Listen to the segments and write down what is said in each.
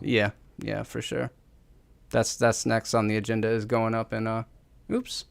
Yeah, yeah, for sure. That's next on the agenda is going up in oops.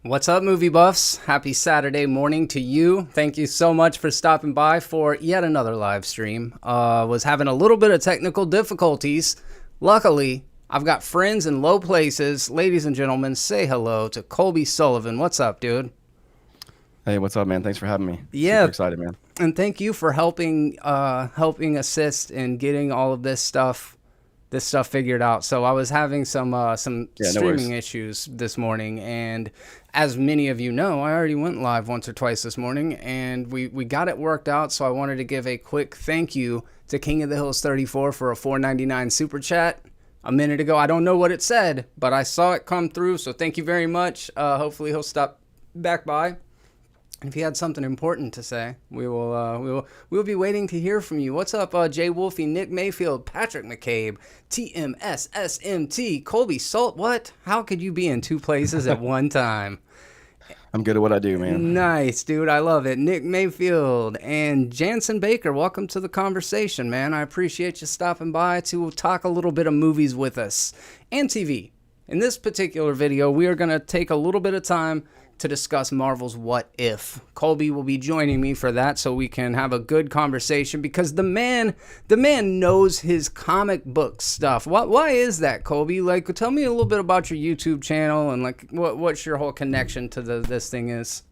What's up, movie buffs? Happy Saturday morning to you. Thank you so much for stopping by for yet another live stream. Was having a little bit of technical difficulties. Luckily, I've got friends in low places. Ladies and gentlemen, say hello to Colby Sullivan. What's up, dude? Hey, what's up, man? Thanks for having me. Yeah. Super excited, man. And thank you for helping assist in getting all of this stuff figured out. So I was having some streaming issues this morning, and as many of you know, I already went live once or twice this morning, and we got it worked out. So I wanted to give a quick thank you to King of the Hills 34 for a $4.99 super chat a minute ago. I don't know what it said, but I saw it come through. So thank you very much. Hopefully he'll stop back by. If you had something important to say, we'll be waiting to hear from you. What's up, Jay Wolfie, Nick Mayfield, Patrick McCabe, TMSSMT, Colby Salt? What? How could you be in two places at one time? I'm good at what I do, man. Nice, dude. I love it. Nick Mayfield and Jansen Baker, welcome to the conversation, man. I appreciate you stopping by to talk a little bit of movies with us and TV. In this particular video, we are going to take a little bit of time to discuss Marvel's What If. Colby will be joining me for that so we can have a good conversation, because the man knows his comic book stuff. Why is that, Colby? Like, tell me a little bit about your YouTube channel and like what's your whole connection to this thing is.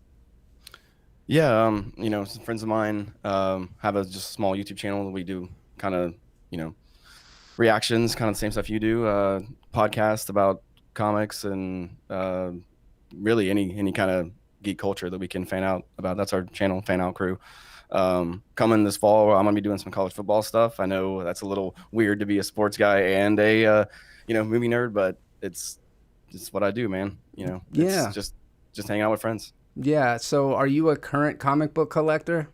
Yeah, some friends of mine have a just small YouTube channel that we do kind of, reactions, kind of the same stuff you do, podcast about comics and really any kind of geek culture that we can fan out about. That's our channel, Fan Out Crew. Coming this fall, I'm gonna be doing some college football stuff. I know that's a little weird to be a sports guy and a movie nerd, but it's what I do, man. It's just hanging out with friends. Yeah. So are you a current comic book collector?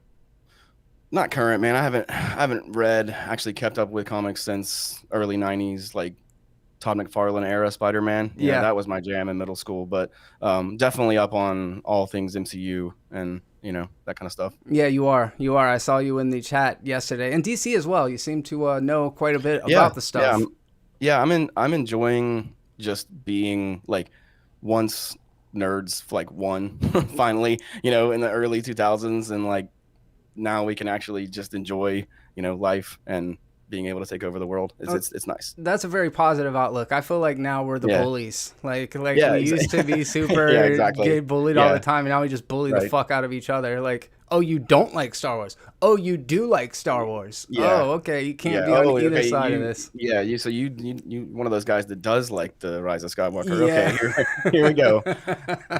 Not current, man. I haven't read, actually kept up with comics since early 90s, like Todd McFarlane era Spider-Man. Yeah, that was my jam in middle school, but definitely up on all things MCU and that kind of stuff. Yeah, you are. I saw you in the chat yesterday, and DC as well. You seem to know quite a bit about the stuff. I'm enjoying just being like, once nerds like won finally, in the early 2000s, and like now we can actually just enjoy life and being able to take over the world. It's nice. That's a very positive outlook. I feel like now we're the bullies. Like we used to be super get bullied all the time, and now we just bully the fuck out of each other. Like, oh, you don't like Star Wars. Oh, you do like Star Wars. Yeah. Oh, okay. You can't be on either side of this. Yeah, you one of those guys that does like the Rise of Skywalker. Yeah. Okay, here we go.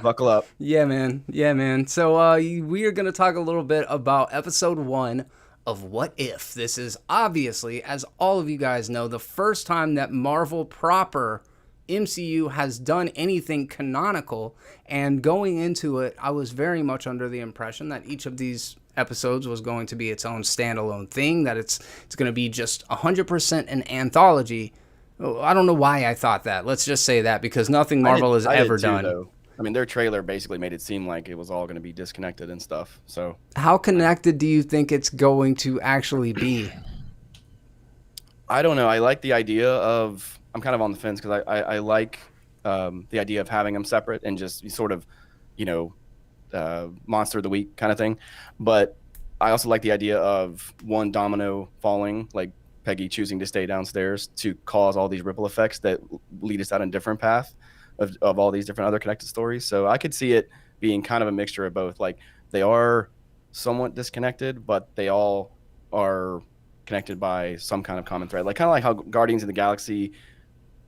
Buckle up. Yeah, man. So we are gonna talk a little bit about episode 1 of What If. This is obviously, as all of you guys know, the first time that Marvel proper MCU has done anything canonical. And going into it, I was very much under the impression that each of these episodes was going to be its own standalone thing, that it's going to be just 100% an anthology. I don't know why I thought that. Let's just say that, because nothing Marvel has ever done. Though. I mean, their trailer basically made it seem like it was all going to be disconnected and stuff. So, how connected do you think it's going to actually be? I don't know. I like the idea of. I'm kind of on the fence because I like the idea of having them separate and just sort of, monster of the week kind of thing. But I also like the idea of one domino falling, like Peggy choosing to stay downstairs, to cause all these ripple effects that lead us down a different path of all these different other connected stories. So I could see it being kind of a mixture of both. Like, they are somewhat disconnected, but they all are connected by some kind of common thread. Like, kind of like how Guardians of the Galaxy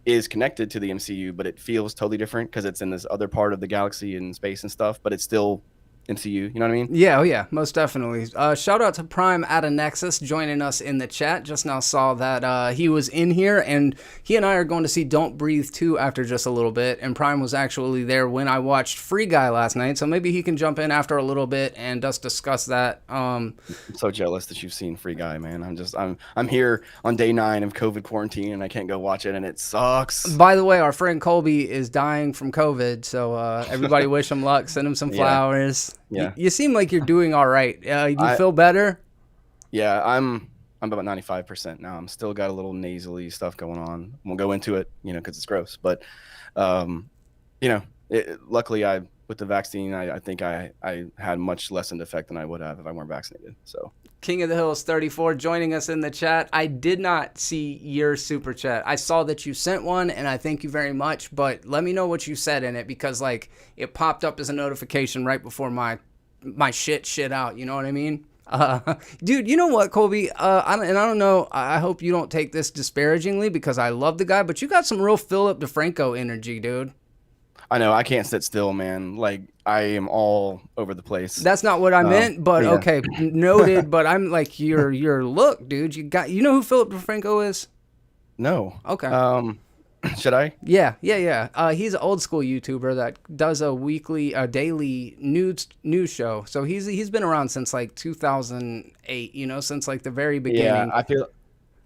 is connected to the MCU, but it feels totally different because it's in this other part of the galaxy and space and stuff, but it's still MCU, you know what I mean? Yeah, oh yeah, most definitely. Shout out to Prime at a Nexus joining us in the chat. Just now saw that he was in here, and he and I are going to see Don't Breathe 2 after just a little bit, and Prime was actually there when I watched Free Guy last night, so maybe he can jump in after a little bit and just discuss that. I'm so jealous that you've seen Free Guy, man. I'm here on day 9 of COVID quarantine, and I can't go watch it, and it sucks. By the way, our friend Colby is dying from COVID, so everybody wish him luck. Send him some flowers. Yeah. You seem like you're doing all right. You feel better? Yeah, I'm about 95% now. I'm still got a little nasally stuff going on. We'll go into it, because it's gross. But, luckily, with the vaccine, I think I had much lessened effect than I would have if I weren't vaccinated. So, King of the Hills 34 joining us in the chat. I did not see your super chat. I saw that you sent one, and I thank you very much. But let me know what you said in it, because it popped up as a notification right before my shit out. You know what I mean? Dude, you know what, Colby? I don't know. I hope you don't take this disparagingly, because I love the guy, but you got some real Philip DeFranco energy, dude. I know. I can't sit still, man. Like, I am all over the place. That's not what I meant, but yeah. Okay, noted. But I'm like, your look, dude. You know who Philip DeFranco is? No. Okay. Should I? Yeah. He's an old school YouTuber that does a daily news show. So he's been around since like 2008. Since like the very beginning. Yeah,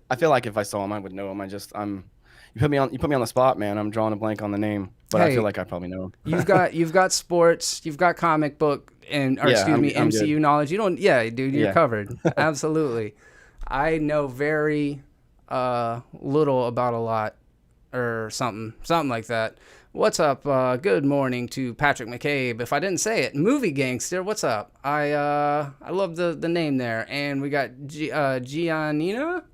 I feel like if I saw him, I would know him. You put me on the spot, man. I'm drawing a blank on the name, but hey, I feel like I probably know him. you've got sports, you've got comic book MCU knowledge. You don't, dude, you're covered. Absolutely. I know very little about a lot, or something like that. What's up? Good morning to Patrick McCabe. If I didn't say it, Movie Gangster. What's up? I love the name there, and we got Giannina.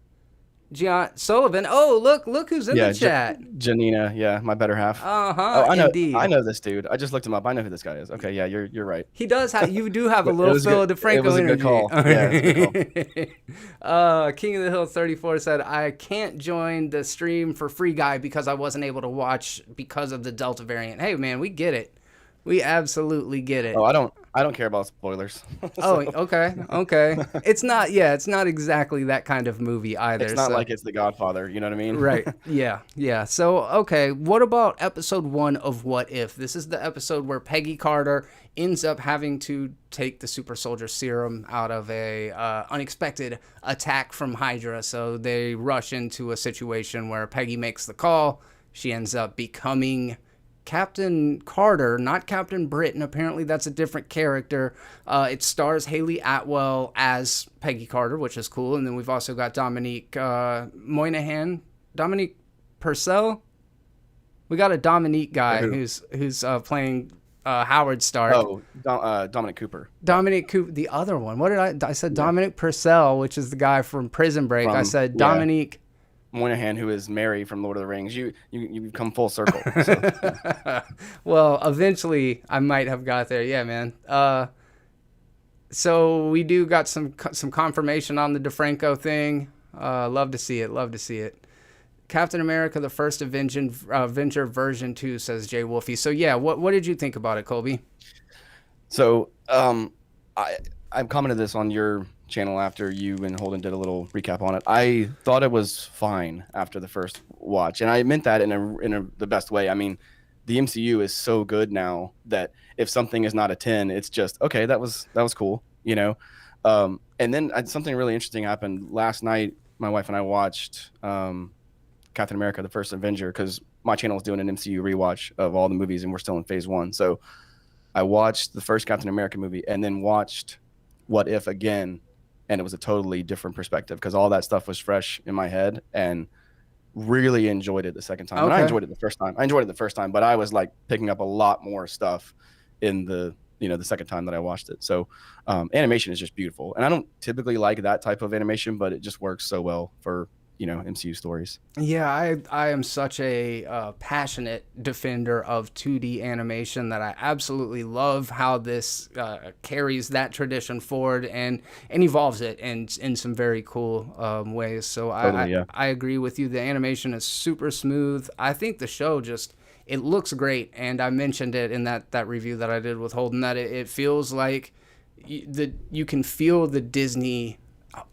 Gian Sullivan. Oh, look who's in the chat. Janina, my better half. I know. Indeed. I know this dude. I just looked him up. I know who this guy is. Okay, yeah, you're right. He does have. You do have a little Phil DeFranco energy. It was a good call. Yeah, it was a good call. King of the Hill 34 said, I can't join the stream for Free Guy because I wasn't able to watch because of the Delta variant. Hey, man, we get it. We absolutely get it. Oh, I don't care about spoilers. So. Oh, okay. It's not exactly that kind of movie either. It's not like it's The Godfather, you know what I mean? Right. Yeah. So, okay, what about episode 1 of What If? This is the episode where Peggy Carter ends up having to take the super soldier serum out of a unexpected attack from Hydra. So they rush into a situation where Peggy makes the call. She ends up becoming Captain Carter, not Captain Britain. Apparently that's a different character. It stars Haley Atwell as Peggy Carter, which is cool. And then we've also got Dominique Moynihan, Dominique Purcell. We got a Dominique guy who's playing Howard Stark. Oh, Dominic Cooper. Dominic Cooper, the other one. What did I said Dominic Purcell, which is the guy from Prison Break. I said Dominique Moynihan, who is Mary from Lord of the Rings. You come full circle. So. Well, eventually I might have got there. Yeah, man. So we do got some confirmation on the DeFranco thing. Love to see it. Captain America: The First Avenger version 2, says Jay Wolfie. So yeah, what did you think about it, Colby? So I've commented this on your channel after you and Holden did a little recap on it. I thought it was fine after the first watch, and I meant that in the best way. I mean, the MCU is so good now that if something is not a 10, it's just okay. That was cool, you know. And then something really interesting happened last night. My wife and I watched Captain America: The First Avenger because my channel is doing an MCU rewatch of all the movies, and we're still in phase 1. So I watched the first Captain America movie and then watched What If again, and it was a totally different perspective because all that stuff was fresh in my head, and really enjoyed it the second time. And I enjoyed it the first time. But I was like picking up a lot more stuff in the second time that I watched it. So animation is just beautiful, and I don't typically like that type of animation, but it just works so well for MCU stories. Yeah, I am such a passionate defender of 2D animation that I absolutely love how this carries that tradition forward and evolves it in some very cool ways. So totally, I agree with you. The animation is super smooth. I think the show it looks great, and I mentioned it in that review that I did with Holden that it feels like you can feel the Disney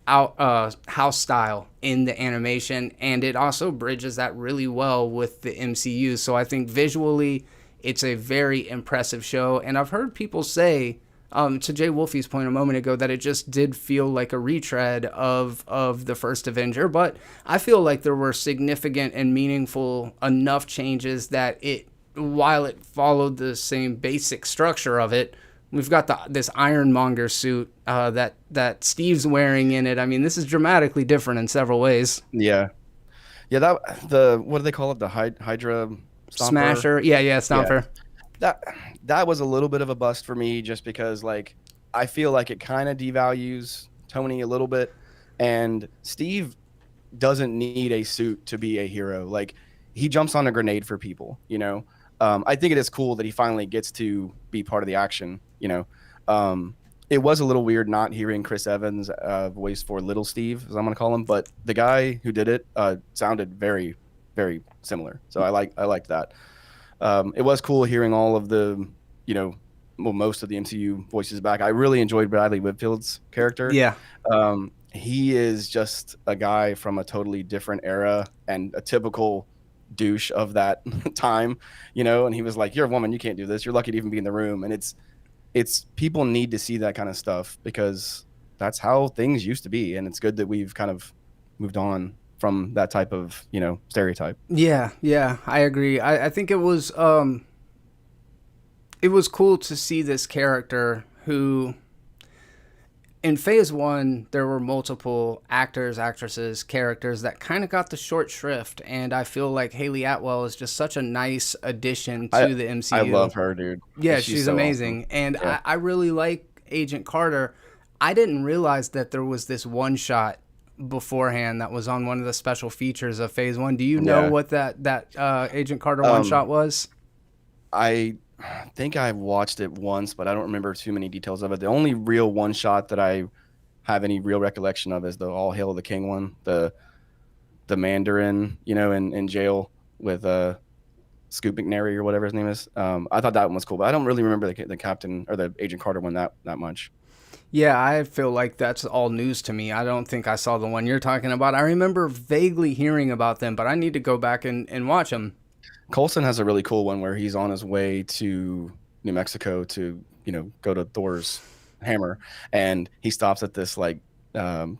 house style in the animation, and it also bridges that really well with the MCU. So I think visually it's a very impressive show, and I've heard people say to Jay Wolfie's point a moment ago that it just did feel like a retread of the first Avenger, but I feel like there were significant and meaningful enough changes that while it followed the same basic structure of it, we've got this Ironmonger suit that Steve's wearing in it. I mean, this is dramatically different in several ways. Yeah. What do they call it? The Hydra Stomper? Smasher. Yeah, Stomper. Yeah. That was a little bit of a bust for me, just because like I feel like it kind of devalues Tony a little bit, and Steve doesn't need a suit to be a hero. Like, he jumps on a grenade for people, you know. I think it is cool that he finally gets to be part of the action, you know. It was a little weird not hearing Chris Evans' voice for Little Steve, as I'm going to call him, but the guy who did it sounded very, very similar. So I liked that. It was cool hearing all of the, most of the MCU voices back. I really enjoyed Bradley Whitfield's character. Yeah. He is just a guy from a totally different era and a typical douche of that time, and he was like, "You're a woman, you can't do this. You're lucky to even be in the room." And it's people need to see that kind of stuff because that's how things used to be, and it's good that we've kind of moved on from that type of stereotype. Yeah, I agree. I think it was cool to see this character who, in phase 1, there were multiple actors, actresses, characters that kind of got the short shrift, and I feel like Haley Atwell is just such a nice addition to the MCU. I love her, dude. Yeah, she's so amazing. Awesome. And yeah. I really like Agent Carter. I didn't realize that there was this one shot beforehand that was on one of the special features of phase 1. Do you know what that Agent Carter one shot was? I think I watched it once, but I don't remember too many details of it. The only real one shot that I have any real recollection of is the All Hail the King one, the Mandarin, in jail with Scoop McNairy or whatever his name is. I thought that one was cool, but I don't really remember the Captain or the Agent Carter one that much. Yeah, I feel like that's all news to me. I don't think I saw the one you're talking about. I remember vaguely hearing about them, but I need to go back and watch them. Coulson has a really cool one where he's on his way to New Mexico to, go to Thor's hammer, and he stops at this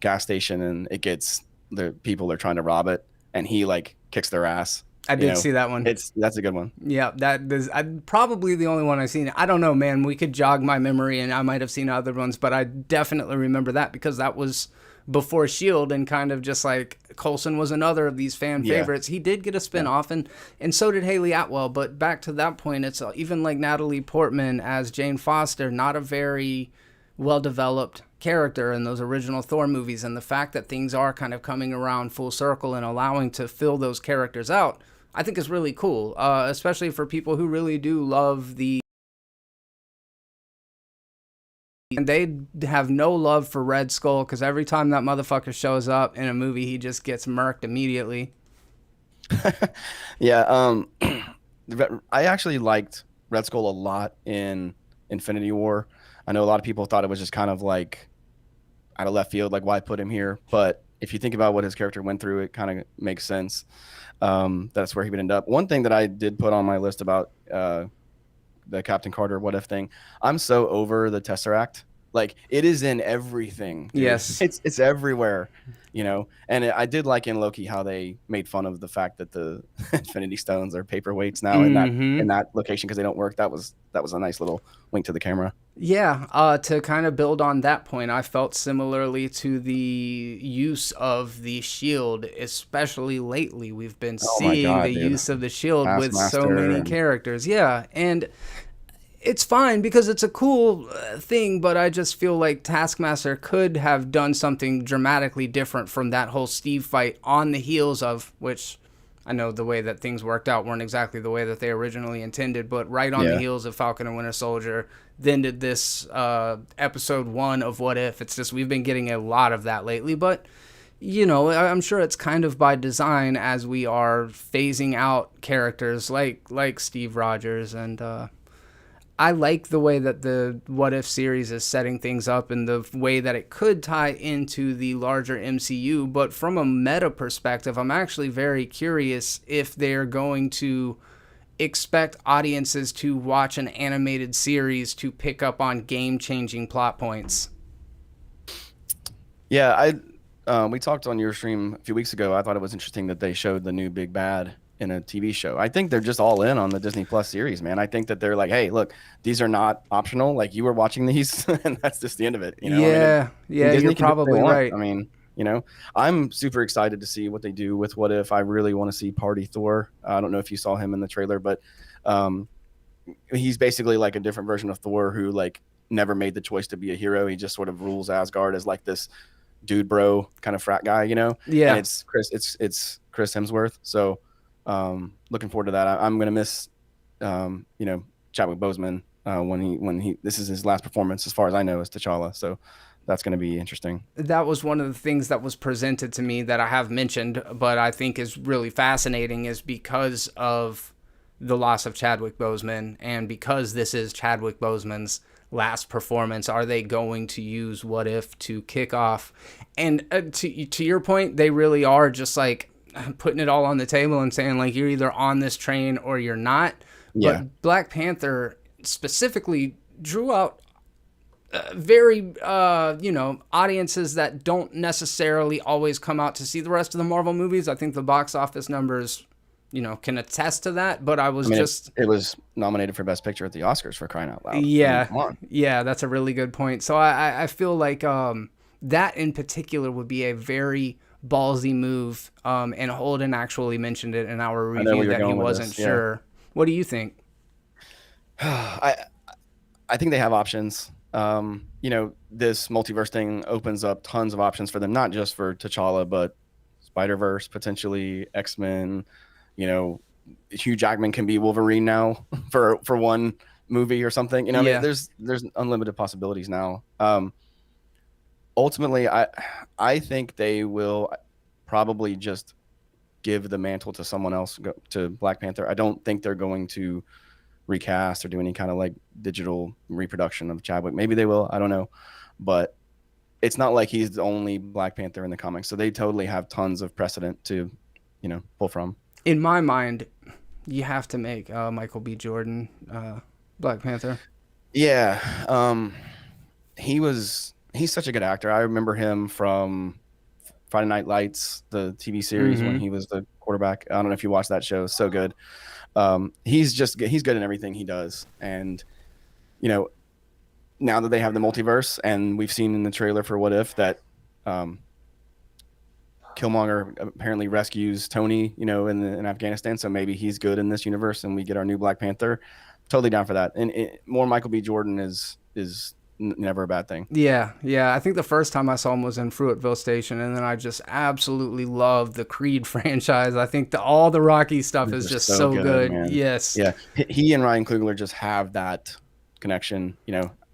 gas station, and it gets the people are trying to rob it, and he kicks their ass. I did see that one. That's a good one. Yeah, that is probably the only one I've seen. I don't know, man. We could jog my memory, and I might have seen other ones, but I definitely remember that because that was before S.H.I.E.L.D. and kind of just like Coulson was another of these fan favorites. He did get a spinoff, and so did Haley Atwell. But back to that point, it's even like Natalie Portman as Jane Foster, not a very well-developed character in those original Thor movies. And the fact that things are kind of coming around full circle and allowing to fill those characters out, I think is really cool, especially for people who really do love and they have no love for Red Skull because every time that motherfucker shows up in a movie, he just gets murked immediately. Yeah, I actually liked Red Skull a lot in Infinity War. I know a lot of people thought it was just kind of like out of left field, like why put him here? But if you think about what his character went through, it kind of makes sense. That's where he would end up. One thing that I did put on my list about the Captain Carter what if thing, I'm so over the Tesseract. Like, it is in everything, dude. Yes, it's everywhere, and I did like in Loki how they made fun of the fact that the Infinity Stones are paperweights now in that location because they don't work. That was a nice little wink to the camera. Yeah, to kind of build on that point, I felt similarly to the use of the shield, especially lately. We've been seeing the use of the shield with so many characters. Yeah, and it's fine because it's a cool thing, but I just feel like Taskmaster could have done something dramatically different from that whole Steve fight on the heels of, which I know the way that things worked out weren't exactly the way that they originally intended, but right on the heels of Falcon and Winter Soldier, then did this episode 1 of What If. It's just we've been getting a lot of that lately, but I'm sure it's kind of by design as we are phasing out characters like Steve Rogers, and I like the way that the What If series is setting things up and the way that it could tie into the larger MCU. But from a meta perspective, I'm actually very curious if they're going to expect audiences to watch an animated series to pick up on game-changing plot points. Yeah, we talked on your stream a few weeks ago. I thought it was interesting that they showed the new Big Bad in a TV show. I think they're just all in on the Disney Plus series, man. I think that they're like, hey, look, these are not optional. Like, you were watching these and that's just the end of it. Yeah, you're probably right. I mean, I'm super excited to see what they do with What If. I really want to see Party Thor. I don't know if you saw him in the trailer, but he's basically like a different version of Thor who like never made the choice to be a hero. He just sort of rules Asgard as like this dude bro kind of frat guy, Yeah. And it's Chris Hemsworth. So looking forward to that. I'm gonna miss Chadwick Boseman when he this is his last performance as far as I know as T'Challa. So that's going to be interesting. That was one of the things that was presented to me that I have mentioned, but I think is really fascinating, is because of the loss of Chadwick Boseman and because this is Chadwick Boseman's last performance, are they going to use What If to kick off? And to your point, they really are just like putting it all on the table and saying like, you're either on this train or you're not. Yeah. But Black Panther specifically drew out very audiences that don't necessarily always come out to see the rest of the Marvel movies. I think the box office numbers can attest to that, but it was nominated for Best Picture at the Oscars, for crying out loud. Yeah, that's a really good point. So I feel like that in particular would be a very ballsy move, and Holden actually mentioned it in our review that he wasn't sure. Yeah. What do you think? I think they have options. This multiverse thing opens up tons of options for them, not just for T'Challa, but Spider-Verse, potentially X-Men. Hugh Jackman can be Wolverine now for one movie or something. I mean, there's unlimited possibilities now. Ultimately, I think they will probably just give the mantle to someone else, to Black Panther. I don't think they're going to recast or do any kind of like digital reproduction of Chadwick. Maybe they will, I don't know, but it's not like he's the only Black Panther in the comics, so they totally have tons of precedent to pull from. In my mind, you have to make Michael B. Jordan Black Panther. Yeah, he's such a good actor. I remember him from Friday Night Lights, the TV series, when he was the quarterback. I don't know if you watched that show. It's so good. He's good in everything he does. And, now that they have the multiverse, and we've seen in the trailer for What If that Killmonger apparently rescues Tony, in Afghanistan. So maybe he's good in this universe and we get our new Black Panther. Totally down for that. And more Michael B. Jordan is never a bad thing. Yeah. I think the first time I saw him was in Fruitvale Station, and then I just absolutely love the Creed franchise. I think all the Rocky stuff is just so good. Man. Yes. Yeah. He and Ryan Coogler just have that connection,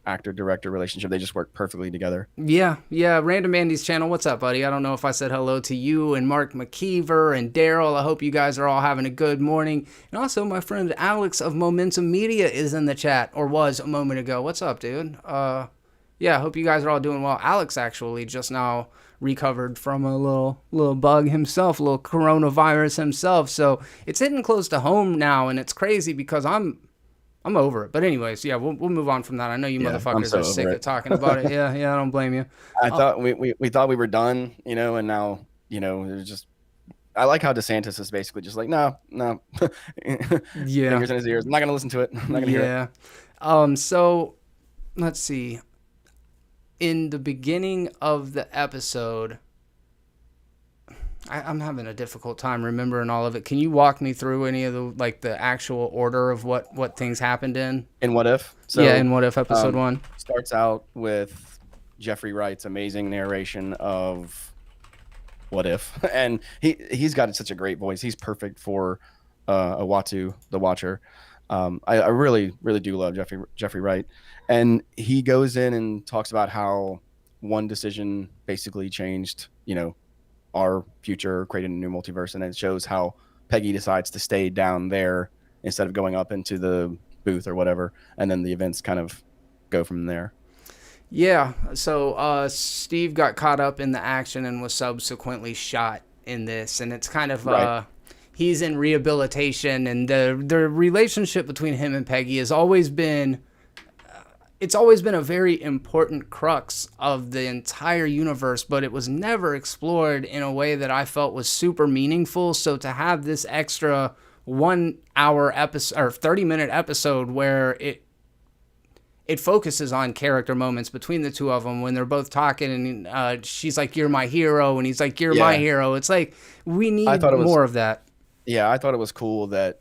actor-director relationship. They just work perfectly together. Yeah. Random Andy's channel. What's up, buddy? I don't know if I said hello to you and Mark McKeever and Daryl. I hope you guys are all having a good morning. And also, my friend Alex of Momentum Media is in the chat, or was a moment ago. What's up, dude? Yeah, I hope you guys are all doing well. Alex actually just now recovered from a little bug himself, a little coronavirus himself. So it's hitting close to home now, and it's crazy because I'm over it. But anyways, yeah, we'll move on from that. I know you motherfuckers are sick of talking about it. Yeah, I don't blame you. I thought we thought we were done, and now, there's just, I like how DeSantis is basically just like, no. Yeah. Fingers in his ears. I'm not going to listen to it. I'm not going to hear it. So let's see. In the beginning of the episode, I'm having a difficult time remembering all of it. Can you walk me through any of the actual order of what things happened in? In What If? In What If episode 1. Starts out with Jeffrey Wright's amazing narration of What If, and he's got such a great voice. He's perfect for Uatu, the Watcher. I really, really do love Jeffrey Wright, and he goes in and talks about how one decision basically changed, our future, created a new multiverse, and it shows how Peggy decides to stay down there instead of going up into the booth or whatever, and then the events kind of go from there. Yeah, so Steve got caught up in the action and was subsequently shot in this, and it's kind of right. He's in rehabilitation, and the relationship between him and Peggy has always been it's always been a very important crux of the entire universe, but it was never explored in a way that I felt was super meaningful. So to have this extra 1 hour episode or 30-minute episode where it focuses on character moments between the two of them when they're both talking, and she's like, "You're my hero," and he's like, "You're my hero." It's like, we need more of that. Yeah, I thought it was cool that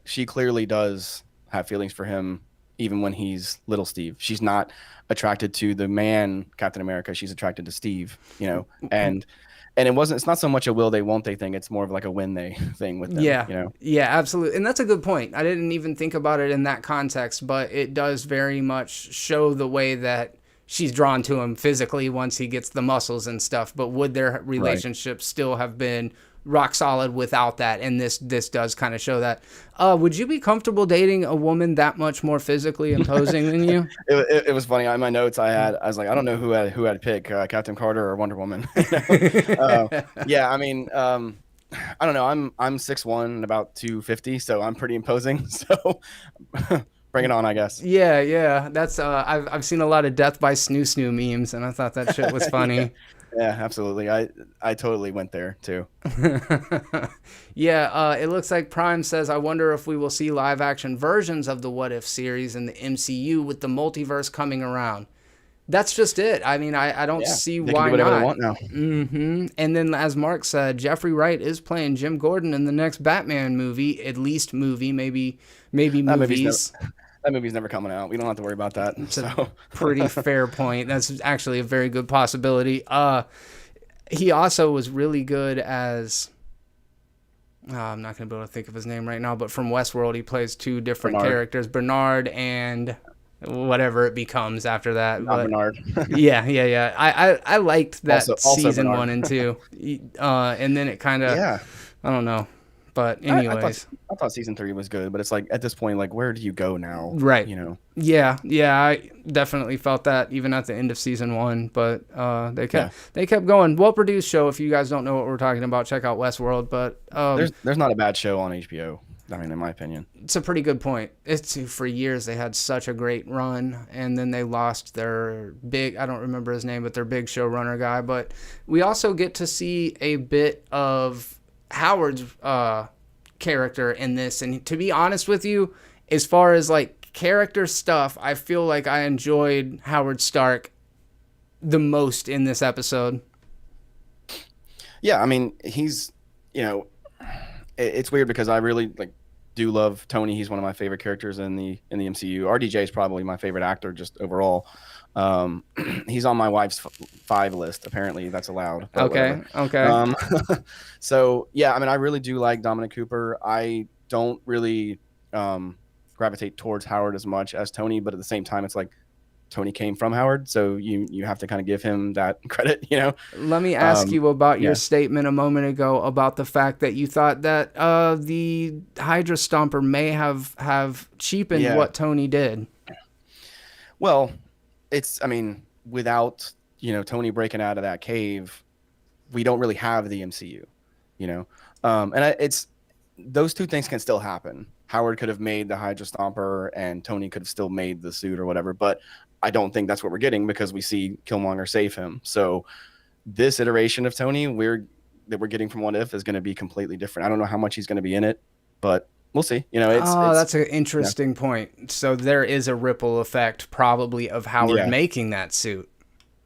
she clearly does have feelings for him, even when he's little Steve. She's not attracted to the man Captain America. She's attracted to Steve, and it's not so much a will they, won't they thing. It's more of like a when they thing with them. Yeah. Yeah, absolutely. And that's a good point. I didn't even think about it in that context, but it does very much show the way that she's drawn to him physically once he gets the muscles and stuff. But would their relationship still have been rock solid without that? And this does kind of show that. Would you be comfortable dating a woman that much more physically imposing than you? It was funny. On my notes, I was like, I don't know who I'd pick, Captain Carter or Wonder Woman. Yeah, I mean, I don't know. I'm 6'1" and about 250, so I'm pretty imposing. So bring it on, I guess. Yeah. That's I've seen a lot of death by snoo memes, and I thought that shit was funny. Yeah, absolutely. I totally went there too. Yeah, it looks like Prime says, I wonder if we will see live action versions of the What If series in the MCU with the multiverse coming around. That's just it. I mean, I don't see why not. They can do whatever they want now. Mm-hmm. And then, as Mark said, Jeffrey Wright is playing Jim Gordon in the next Batman movie, maybe movies. That movie's never coming out. We don't have to worry about that. It's a pretty fair point. That's actually a very good possibility. He also was really good as... I'm not going to be able to think of his name right now, but from Westworld, he plays two different characters, Bernard and whatever it becomes after that. Bernard. Yeah. I liked that also season Bernard. 1 and 2. And then it kind of... Yeah. I don't know. But anyways, I thought season 3 was good, but it's like at this point, like, where do you go now? Right. Yeah. I definitely felt that even at the end of season 1, but they kept going. Well produced show. If you guys don't know what we're talking about, check out Westworld. But there's not a bad show on HBO. I mean, in my opinion, it's a pretty good point. It's for years they had such a great run, and then they lost their I don't remember his name, but their big showrunner guy. But we also get to see a bit of Howard's character in this, and to be honest with you, as far as like character stuff, I feel like I enjoyed Howard Stark the most in this episode. Yeah, I mean, he's, it's weird because I really do love Tony. He's one of my favorite characters in the MCU. RDJ is probably my favorite actor just overall. He's on my wife's 5 list. Apparently that's allowed. Okay. So yeah, I mean, I really do like Dominic Cooper. I don't really gravitate towards Howard as much as Tony, but at the same time, it's like Tony came from Howard, so you have to kind of give him that credit, Let me ask you about your statement a moment ago about the fact that you thought that the Hydra Stomper may have cheapened what Tony did. Well, I mean, without, Tony breaking out of that cave, we don't really have the MCU, you know? It's those two things can still happen. Howard could have made the Hydra Stomper and Tony could have still made the suit or whatever, but I don't think that's what we're getting because we see Killmonger save him. So this iteration of Tony that we're getting from What If is going to be completely different. I don't know how much he's going to be in it, but we'll see. That's an interesting point. So there is a ripple effect probably of Howard making that suit.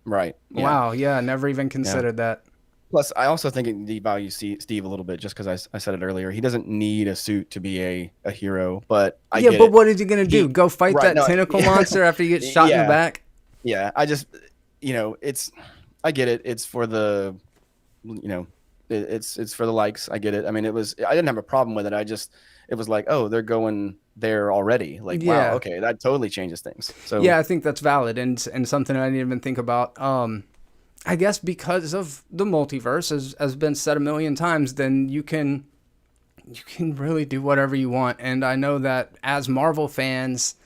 Right. Yeah. Wow. Yeah. Never even considered that. Plus, I also think it devalues Steve a little bit just because I said it earlier. He doesn't need a suit to be a hero, but but what is he going to do? Go fight tentacle monster after you get shot in the back? Yeah. I just, I get it. It's for the, it's for the likes. I get it. I mean, I didn't have a problem with it. It was like, oh, they're going there already. Like, wow, okay, that totally changes things. So yeah, I think that's valid and something I didn't even think about. I guess because of the multiverse, as been said a million times, then you can really do whatever you want. And I know that as Marvel fans,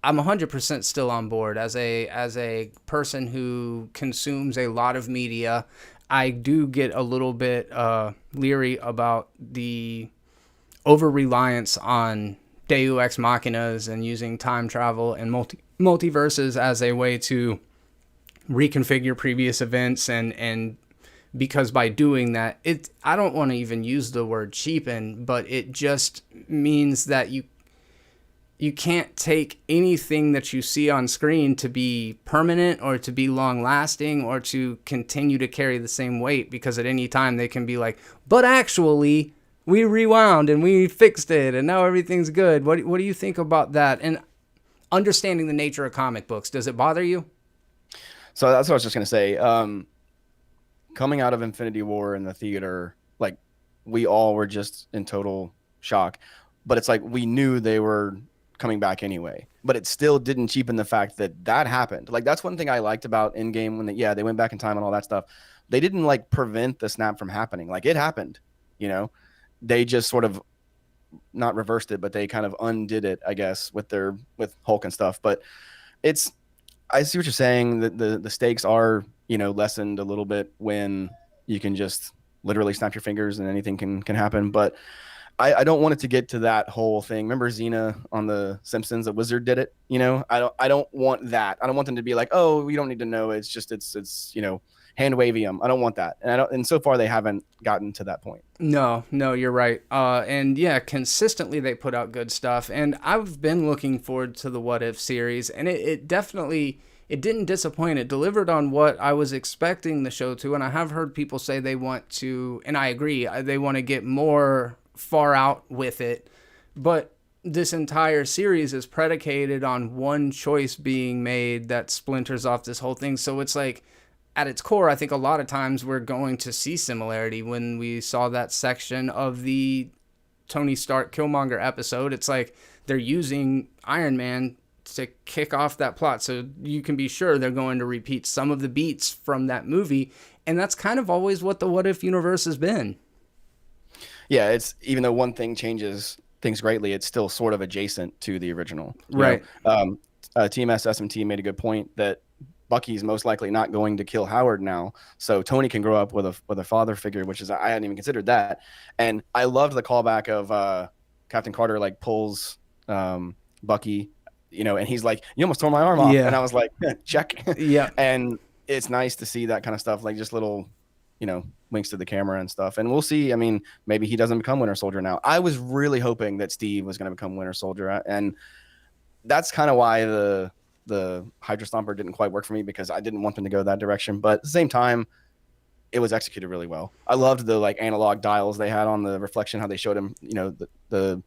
I'm 100% still on board. As a person who consumes a lot of media, I do get a little bit leery about the over-reliance on Deus Ex Machinas and using time travel and multiverses as a way to reconfigure previous events and because by doing that, I don't want to even use the word cheapen, but it just means that you can't take anything that you see on screen to be permanent or to be long lasting or to continue to carry the same weight, because at any time they can be like, but actually we rewound and we fixed it and now everything's good. What do you think about that? And understanding the nature of comic books, does it bother you? So that's what I was just going to say. Coming out of Infinity War in the theater, like, we all were just in total shock. But it's like we knew they were coming back anyway. But it still didn't cheapen the fact that happened. Like, that's one thing I liked about Endgame when they went back in time and all that stuff. They didn't, like, prevent the snap from happening. Like, it happened, They just sort of not reversed it, but they kind of undid it, I guess, with Hulk and stuff. But I see what you're saying. That the stakes are, lessened a little bit when you can just literally snap your fingers and anything can happen. But I don't want it to get to that whole thing. Remember Xena on The Simpsons? The wizard did it. I don't want that. I don't want them to be like, oh, we don't need to know. It's just it's hand wavy them. I don't want that. And so far they haven't gotten to that point. No, you're right. And yeah, consistently they put out good stuff. And I've been looking forward to the What If series, and it definitely, it didn't disappoint. It delivered on what I was expecting the show to. And I have heard people say they want to, and I agree, they want to get more far out with it. But this entire series is predicated on one choice being made that splinters off this whole thing. So it's like, at its core, I think a lot of times we're going to see similarity. When we saw that section of the Tony Stark Killmonger episode, it's like they're using Iron Man to kick off that plot. So you can be sure they're going to repeat some of the beats from that movie. And that's kind of always what the What If universe has been. Yeah, it's, even though one thing changes things greatly, it's still sort of adjacent to the original. Right. TMS SMT made a good point that Bucky's most likely not going to kill Howard now, so Tony can grow up with a father figure, which is, I hadn't even considered that. And I loved the callback of Captain Carter like pulls Bucky, and he's like, "You almost tore my arm off," and I was like, "Check." Yeah. And it's nice to see that kind of stuff, like just little, winks to the camera and stuff. And we'll see. I mean, maybe he doesn't become Winter Soldier now. I was really hoping that Steve was going to become Winter Soldier, and that's kind of why the Hydra Stomper didn't quite work for me, because I didn't want them to go that direction. But at the same time, it was executed really well. I loved the like analog dials they had on the reflection, how they showed him, the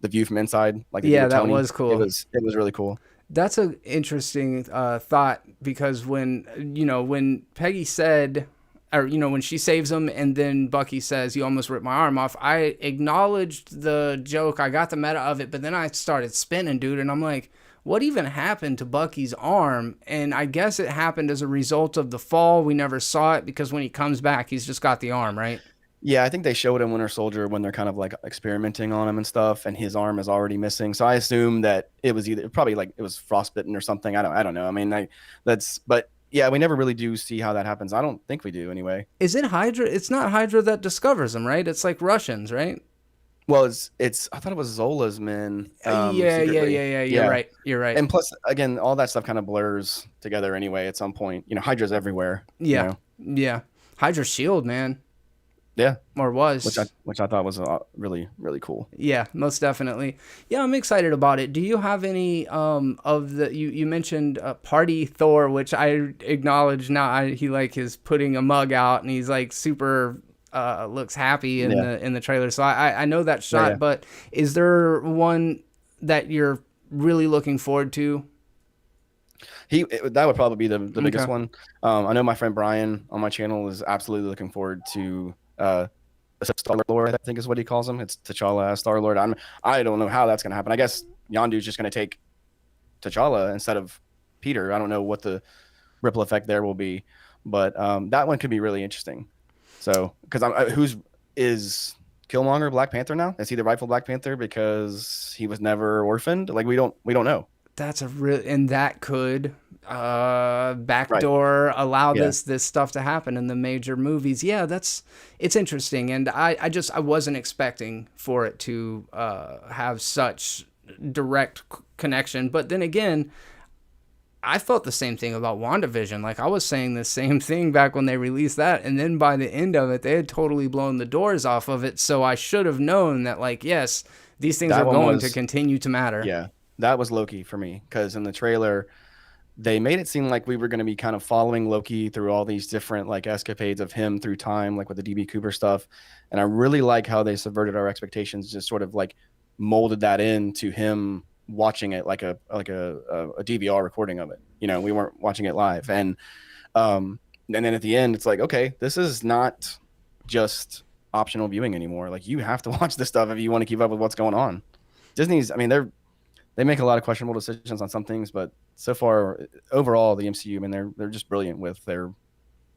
view from inside. Like, that was cool. It was really cool. That's an interesting thought, because when Peggy said, or when she saves him and then Bucky says, "You almost ripped my arm off," I acknowledged the joke. I got the meta of it, but then I started spinning, dude, and I'm like, what even happened to Bucky's arm? And I guess it happened as a result of the fall. We never saw it, because when he comes back, he's just got the arm, right? Yeah, I think they showed him Winter Soldier when they're kind of like experimenting on him and stuff, and his arm is already missing. So I assume that it was either probably like it was frostbitten or something. I don't know. I mean, but yeah, we never really do see how that happens. I don't think we do anyway. Is it Hydra? It's not Hydra that discovers him, right? It's like Russians, right? Well, it's I thought it was Zola's men, secretly. Yeah. Yeah, You're right. and plus, again, all that stuff kind of blurs together anyway. At some point, Hydra's everywhere. Yeah, yeah. Hydra's shield, man. Yeah, or was, which I thought was really really cool. Yeah, most definitely. Yeah, I'm excited about it. Do you have any of the you mentioned Party Thor, which I acknowledge now. He like is putting a mug out and he's like super looks happy in the trailer. So I know that shot, but is there one that you're really looking forward to? That would probably be the biggest one. I know my friend Brian on my channel is absolutely looking forward to Star-Lord, I think is what he calls him. It's T'Challa as Star-Lord. I don't know how that's gonna happen. I guess Yondu's just gonna take T'Challa instead of Peter. I don't know what the ripple effect there will be, but that one could be really interesting. So, because is Killmonger Black Panther now? Is he the rightful Black Panther because he was never orphaned? Like we don't know. That's and that could backdoor allow this stuff to happen in the major movies. Yeah, it's interesting, and I wasn't expecting for it to have such direct connection. But then again, I felt the same thing about WandaVision. Like I was saying the same thing back when they released that, and then by the end of it, they had totally blown the doors off of it. So I should have known that, like, yes, these things are going to continue to matter. Yeah, that was Loki for me, because in the trailer, they made it seem like we were going to be kind of following Loki through all these different like escapades of him through time, like with the DB Cooper stuff. And I really like how they subverted our expectations, just sort of like molded that into him watching it like a DVR recording of it. We weren't watching it live. And then at the end, it's like, okay, this is not just optional viewing anymore. Like you have to watch this stuff if you want to keep up with what's going on. Disney's, I mean, they make a lot of questionable decisions on some things, but so far, overall, the MCU, I mean, they're just brilliant with their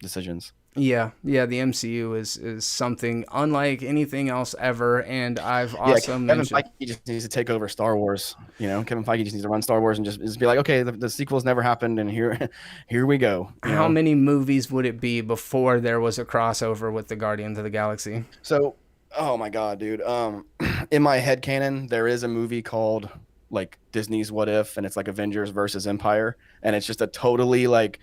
decisions. Yeah, the MCU is something unlike anything else ever, and I've also Kevin Feige just needs to take over Star Wars. Kevin Feige just needs to run Star Wars and just be like, okay, the sequels never happened, and here we go. How many movies would it be before there was a crossover with the Guardians of the Galaxy? So, oh my god, dude. In my headcanon, there is a movie called like Disney's What If, and it's like Avengers versus Empire, and it's just a totally like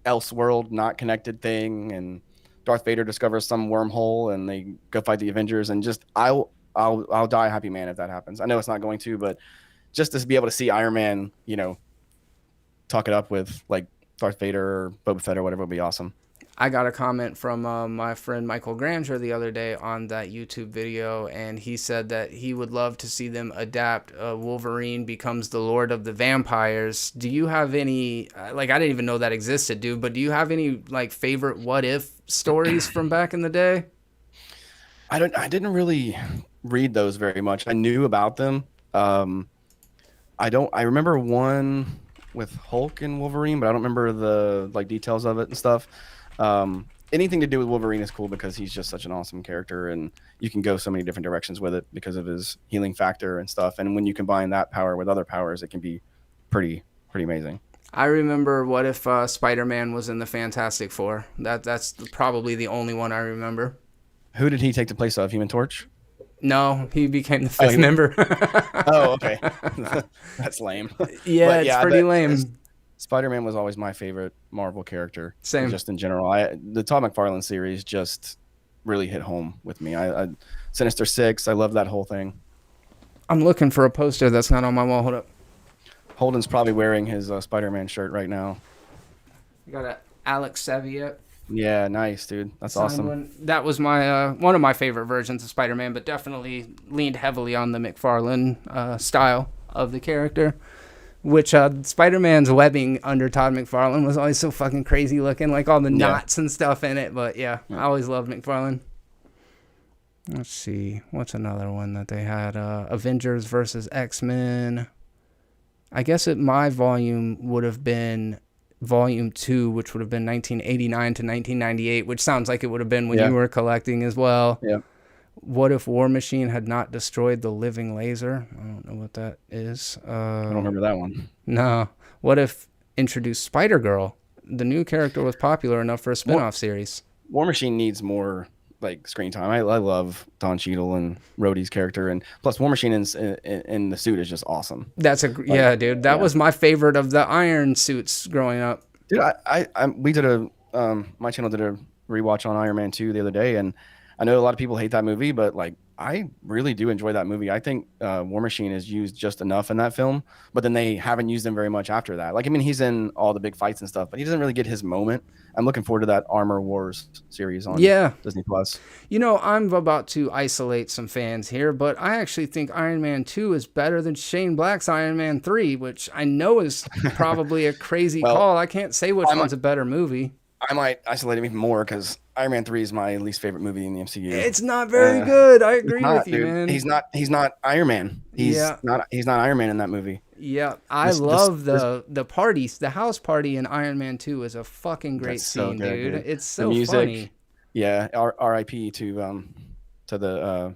Elseworld, not connected thing, and Darth Vader discovers some wormhole and they go fight the Avengers, and just I'll die a happy man if that happens. I know it's not going to, but just to be able to see Iron Man, talk it up with like Darth Vader or Boba Fett or whatever would be awesome. I got a comment from my friend Michael Granger the other day on that YouTube video, and he said that he would love to see them adapt Wolverine becomes the Lord of the Vampires. Do you have any, like, I didn't even know that existed, dude, but do you have any, like, favorite what if stories from back in the day? I didn't really read those very much. I knew about them. I remember one with Hulk and Wolverine, but I don't remember the, like, details of it and stuff. Anything to do with Wolverine is cool because he's just such an awesome character, and you can go so many different directions with it because of his healing factor and stuff. And when you combine that power with other powers, it can be pretty amazing. I remember what if Spider-Man was in the Fantastic Four. That's probably the only one I remember. Who did he take the place of? Human Torch? No, he became the fifth member. Oh, okay. That's lame. Yeah, it's pretty lame. Spider-Man was always my favorite Marvel character. Same. Just in general. The Todd McFarlane series just really hit home with me. Sinister Six, I love that whole thing. I'm looking for a poster that's not on my wall. Hold up. Holden's probably wearing his Spider-Man shirt right now. You got a Alex Saviet. Yeah, nice, dude. That's awesome. One. That was my one of my favorite versions of Spider-Man, but definitely leaned heavily on the McFarlane style of the character. Which Spider-Man's webbing under Todd McFarlane was always so fucking crazy looking, like all the knots and stuff in it. But yeah, I always loved McFarlane. Let's see, what's another one that they had? Avengers versus X-Men. I guess my volume would have been Volume 2, which would have been 1989 to 1998, which sounds like it would have been when you were collecting as well. Yeah. What if War Machine had not destroyed the living laser? I don't know what that is. I don't remember that one. No. What if introduced Spider-Girl? The new character was popular enough for a spin-off series. War Machine needs more like screen time. I love Don Cheadle and Rhodey's character, and plus War Machine in the suit is just awesome. That's dude. That was my favorite of the Iron suits growing up. Dude, we did my channel did a rewatch on Iron Man 2 the other day, and I know a lot of people hate that movie, but like I really do enjoy that movie. I think War Machine is used just enough in that film, but then they haven't used him very much after that. Like, I mean, he's in all the big fights and stuff, but he doesn't really get his moment. I'm looking forward to that Armor Wars series on Disney Plus. You know, I'm about to isolate some fans here, but I actually think Iron Man 2 is better than Shane Black's Iron Man 3, which I know is probably a crazy call. I can't say which one's a better movie. I might isolate him even more because Iron Man 3 is my least favorite movie in the MCU. It's not very good. I agree with you, man. He's not Iron Man. He's not Iron Man in that movie. Yeah, I love the parties. The house party in Iron Man 2 is a fucking great scene, dude. It's so funny. Yeah, R.I.P. to the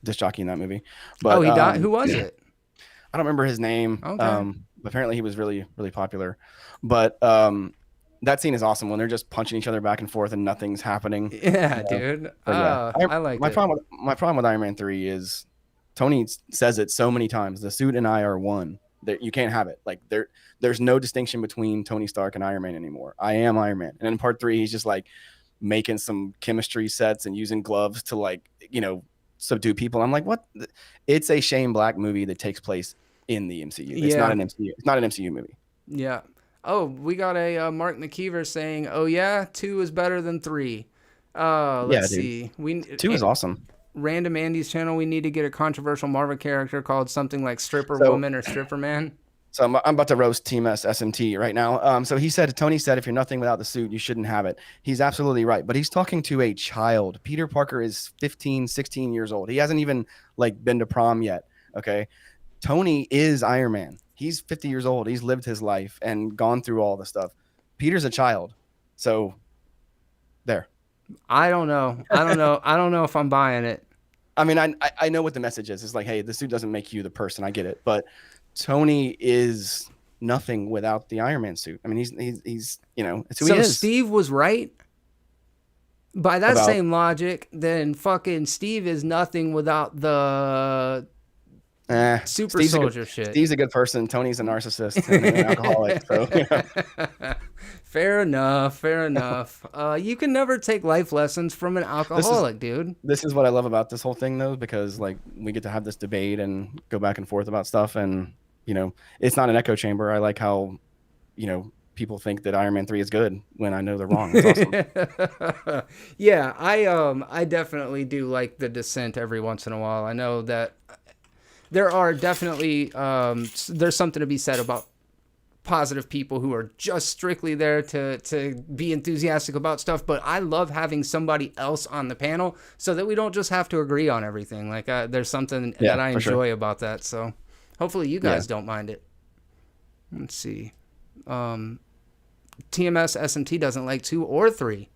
disc jockey in that movie. But, he died. Who was it? I don't remember his name. Okay. Apparently he was really, really popular. But that scene is awesome when they're just punching each other back and forth and nothing's happening. Yeah, dude. I like my problem with Iron Man 3 is Tony says it so many times. The suit and I are one. That you can't have it. Like there's no distinction between Tony Stark and Iron Man anymore. I am Iron Man. And in part 3, he's just like making some chemistry sets and using gloves to like, subdue people. I'm like, what? It's a Shane Black movie that takes place in the MCU. It's not an MCU. It's not an MCU movie. Yeah. Oh, we got a Mark McKeever saying, "Oh yeah, 2 is better than 3." Let's see. 2 is awesome. Random Andy's channel. We need to get a controversial Marvel character called something like Stripper Woman or Stripper Man. So I'm about to roast Team SMT right now. So Tony said, if you're nothing without the suit, you shouldn't have it. He's absolutely right, but he's talking to a child. Peter Parker is 15, 16 years old. He hasn't even like been to prom yet. Okay. Tony is Iron Man. He's 50 years old. He's lived his life and gone through all the stuff. Peter's a child. So there. I don't know. I don't know if I'm buying it. I mean, I know what the message is. It's like, hey, the suit doesn't make you the person. I get it. But Tony is nothing without the Iron Man suit. I mean, he's it's who he is. So Steve was right? By that same logic, then fucking Steve is nothing without the super soldier shit. Steve's a good person. Tony's a narcissist and an alcoholic. So, yeah. Fair enough. You can never take life lessons from an alcoholic, dude. This is what I love about this whole thing, though, because like we get to have this debate and go back and forth about stuff, and it's not an echo chamber. I like how people think that Iron Man 3 is good when I know they're wrong. It's awesome. Yeah, I definitely do like the dissent every once in a while. I know that there are definitely there's something to be said about positive people who are just strictly there to be enthusiastic about stuff, but I love having somebody else on the panel so that we don't just have to agree on everything. Like there's something that I enjoy about that. So hopefully you guys don't mind it. Let's see. TMS SMT doesn't like 2 or 3.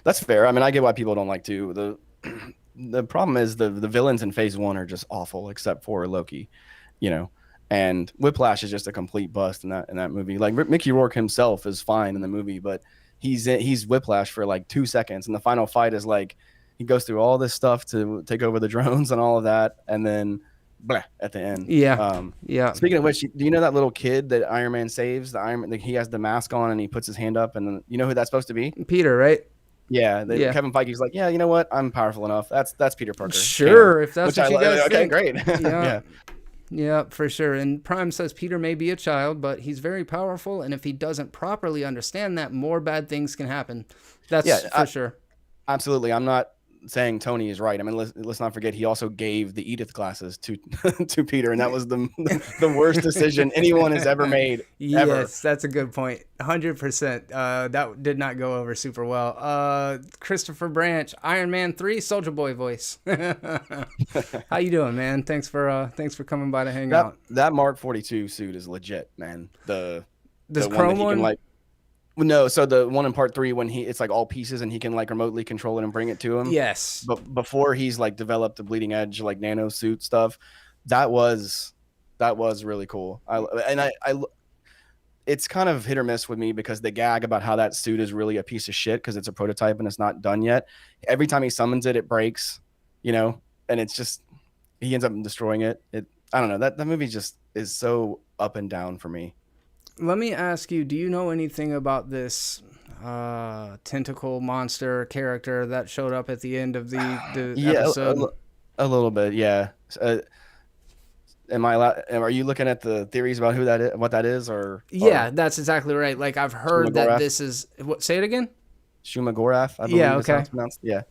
That's fair. I mean, I get why people don't like 2. The problem is the villains in Phase 1 are just awful, except for Loki, and Whiplash is just a complete bust in that movie. Like Mickey Rourke himself is fine in the movie, but he's Whiplash for like 2 seconds, and the final fight is like he goes through all this stuff to take over the drones and all of that, and then blah, at the end. Yeah. Speaking of which, do you know that little kid that Iron Man saves? He has the mask on and he puts his hand up, and then, you know who that's supposed to be? Peter, right? Yeah, Kevin Feige's like, you know what? I'm powerful enough. That's Peter Parker. Sure, if that's what you guys think. Okay, great. Yeah, for sure. And Prime says Peter may be a child, but he's very powerful, and if he doesn't properly understand that, more bad things can happen. That's for sure. Absolutely. I'm not saying Tony is right. I mean, let's not forget he also gave the Edith glasses to Peter, and that was the worst decision anyone has ever made. Yes, that's a good point. 100%. That did not go over super well. Christopher Branch, Iron Man 3, Soldier Boy voice. How you doing, man? Thanks for coming by to hang out. That Mark 42 suit is legit, man. This the one Chrome that he one? can like. No, so the one in part 3 when it's like all pieces and he can like remotely control it and bring it to him. Yes. But before he's like developed the bleeding edge like nano suit stuff, that was really cool. It's kind of hit or miss with me because the gag about how that suit is really a piece of shit because it's a prototype and it's not done yet. Every time he summons it, it breaks, and it's just he ends up destroying it. I don't know, that movie just is so up and down for me. Let me ask you, do you know anything about this tentacle monster character that showed up at the end of the episode? A little bit, yeah. Are you looking at the theories about who that is, what that is, or? Yeah, that's exactly right. Like I've heard that this is what. Say it again. Shumagorath, I believe. Yeah. Okay. It's pronounced. Yeah.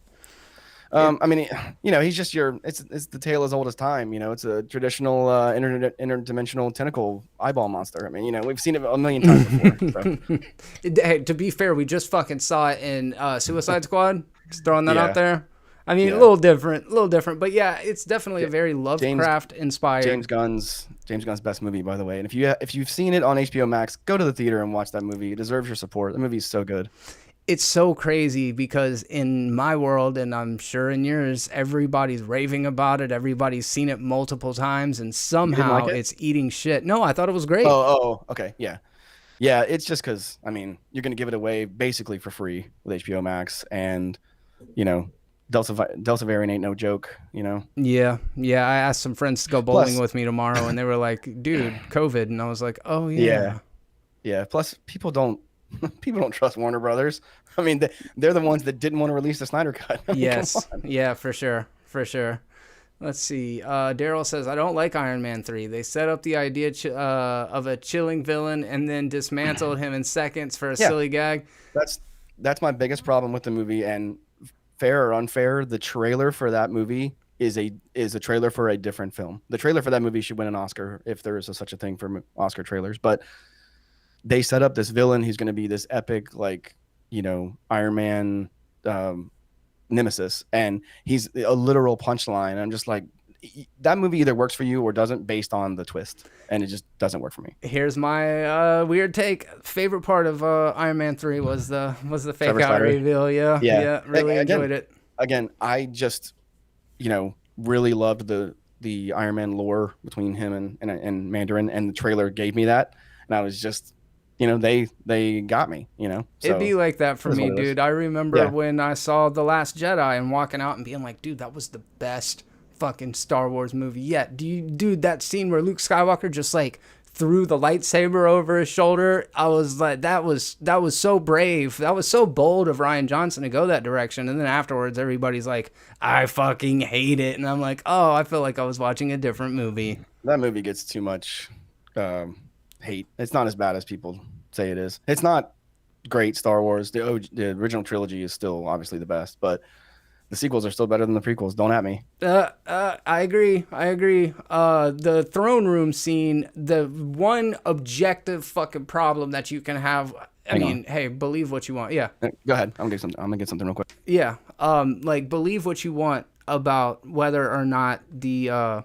I mean, he's just it's the tale as old as time. It's a traditional interdimensional tentacle eyeball monster. I mean, we've seen it a million times before. So. Hey, to be fair, we just fucking saw it in Suicide Squad. Just throwing that out there. I mean, a little different, but yeah, it's definitely a very Lovecraft inspired. James Gunn's best movie, by the way. And if you've seen it on HBO Max, go to the theater and watch that movie. It deserves your support. The movie is so good. It's so crazy because in my world, and I'm sure in yours, everybody's raving about it. Everybody's seen it multiple times, and somehow it's eating shit. No, I thought it was great. Oh, okay, yeah. Yeah, it's just because, I mean, you're going to give it away basically for free with HBO Max, and, Delta variant ain't no joke, Yeah. I asked some friends to go bowling with me tomorrow, and they were like, dude, COVID. And I was like, oh, yeah. Yeah, plus people don't trust Warner Brothers. I mean, they're the ones that didn't want to release the Snyder Cut. I mean, yes. Yeah, for sure. Let's see. Daryl says, I don't like Iron Man 3. They set up the idea of a chilling villain and then dismantled him in seconds for a silly gag. That's my biggest problem with the movie, and fair or unfair, the trailer for that movie is a trailer for a different film. The trailer for that movie should win an Oscar if there is such a thing for Oscar trailers, but they set up this villain who's going to be this epic, like, Iron Man nemesis, and he's a literal punchline. I'm just like, that movie either works for you or doesn't based on the twist, and it just doesn't work for me. Here's my weird take. Favorite part of Iron Man 3 was the fake out reveal. Yeah, really enjoyed it. Again, I just really loved the Iron Man lore between him and Mandarin, and the trailer gave me that, and I was just they got me, so it'd be like that for me, dude. I remember when I saw The Last Jedi and walking out and being like, dude, that was the best fucking Star Wars movie yet. Dude, that scene where Luke Skywalker just like threw the lightsaber over his shoulder, I was like, that was so brave. That was so bold of Rian Johnson to go that direction. And then afterwards, everybody's like, I fucking hate it. And I'm like, oh, I feel like I was watching a different movie. That movie gets too much hate. It's not as bad as people say it is. It's not great Star Wars. The original trilogy is still obviously the best, but the sequels are still better than the prequels. Don't at me. I agree. The throne room scene, the one objective fucking problem that you can have. Hey, believe what you want. Yeah. Go ahead. I'm gonna get something real quick. Yeah. Like believe what you want about whether or not the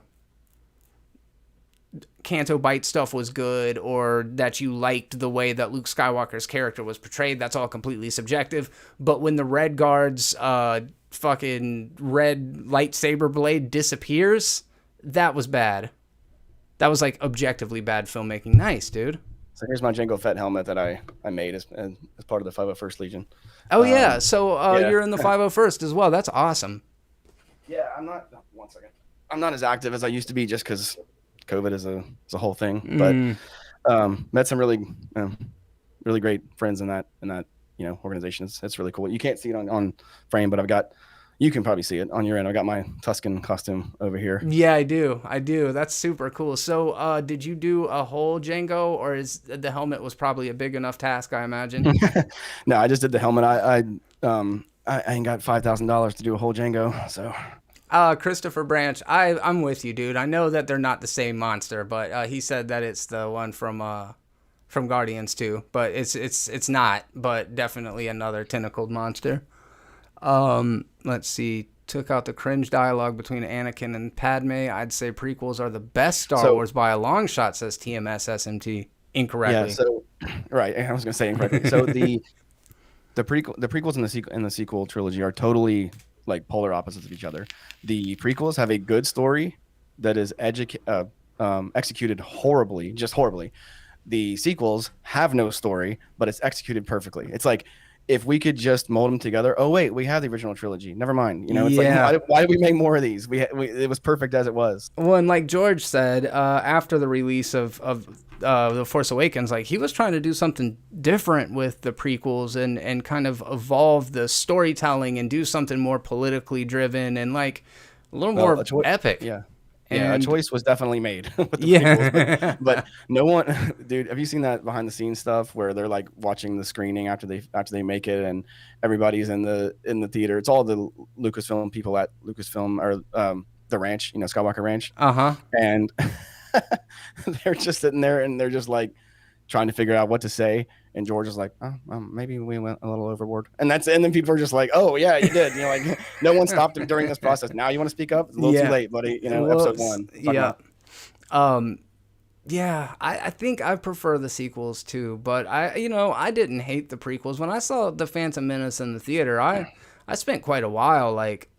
Canto Bite stuff was good or that you liked the way that Luke Skywalker's character was portrayed. That's all completely subjective. But when the Red Guard's fucking red lightsaber blade disappears, that was bad. That was like objectively bad filmmaking. Nice, dude. So here's my Jango Fett helmet that I made as part of the 501st Legion. Oh yeah, so you're in the 501st as well. That's awesome. Yeah, I'm not. One second. I'm not as active as I used to be just because COVID is a whole thing. But met some really great friends in that organization. It's really cool. You can't see it on frame, but you can probably see it on your end. I got my Tusken costume over here. Yeah, I do. That's super cool. So did you do a whole Jango, or is the helmet was probably a big enough task, I imagine? No, I just did the helmet. I ain't got $5,000 to do a whole Jango, so. Christopher Branch, I'm with you, dude. I know that they're not the same monster, but he said that it's the one from Guardians too, but it's not, but definitely another tentacled monster. Let's see. Took out the cringe dialogue between Anakin and Padme. I'd say prequels are the best Star Wars by a long shot, says TMS SMT incorrectly. Yeah, so Right. I was gonna say incorrectly. So the prequels and the sequel trilogy are totally like polar opposites of each other. The prequels have a good story that is executed horribly, just horribly. The sequels have no story, but it's executed perfectly. It's like if we could just mold them together. Oh wait, we have the original trilogy. Never mind. You know, it's like Yeah. why did we make more of these? It was perfect as it was. Well, and like George said, after the release of The Force Awakens, like he was trying to do something different with the prequels and kind of evolve the storytelling and do something more politically driven and like a little more epic. Yeah. Yeah, a choice was definitely made with the Yeah. but no one, dude. Have you seen that behind the scenes stuff where they're like watching the screening after they make it, and everybody's in the theater? It's all the Lucasfilm people at Lucasfilm or the ranch, you know, Skywalker Ranch, Uh-huh. and they're just sitting there and they're just like trying to figure out what to say. And George is like, oh, maybe we went a little overboard. And then people are just like, oh yeah, you did. You know, like no one stopped him during this process. Now you want to speak up? It's a little too late, buddy. You know, Well, episode 1. Yeah. Yeah, I think I prefer the sequels too, but I didn't hate the prequels. When I saw The Phantom Menace in the theater, I spent quite a while like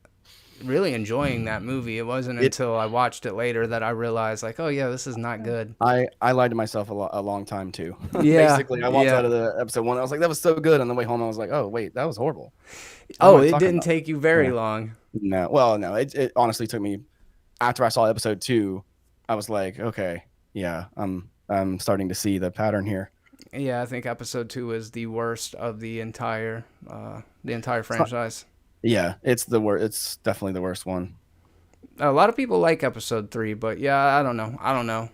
really enjoying that movie. It wasn't until I watched it later that I realized like, oh yeah, this is not good. I lied to myself a long time too. Yeah. Basically, I walked out of the episode 1. I was like, that was so good. On the way home, I was like, oh wait, that was horrible. Oh, it didn't take you very long. No, well, no, it honestly took me. After I saw episode 2, I was like, okay, yeah, I'm starting to see the pattern here. Yeah, I think episode 2 is the worst of the entire franchise. Yeah, it's the worst. It's definitely the worst one. A lot of people like episode 3, but yeah, I don't know.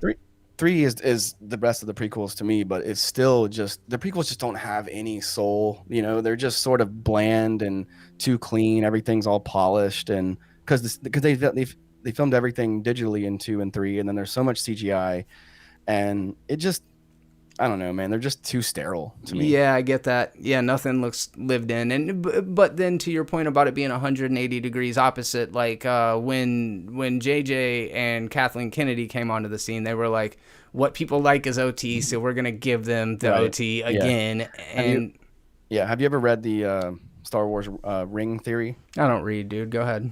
Three is the best of the prequels to me, but it's still just the prequels just don't have any soul. You know, they're just sort of bland and too clean. Everything's all polished, and because they filmed everything digitally in 2 and 3, and then there's so much CGI, and it just, I don't know, man. They're just too sterile to me. Yeah, I get that. Yeah, nothing looks lived in. But then to your point about it being 180 degrees opposite, like when JJ and Kathleen Kennedy came onto the scene, they were like, "What people like is OT, so we're gonna give them the OT again." And have you ever read the Star Wars ring theory? I don't read, dude. Go ahead.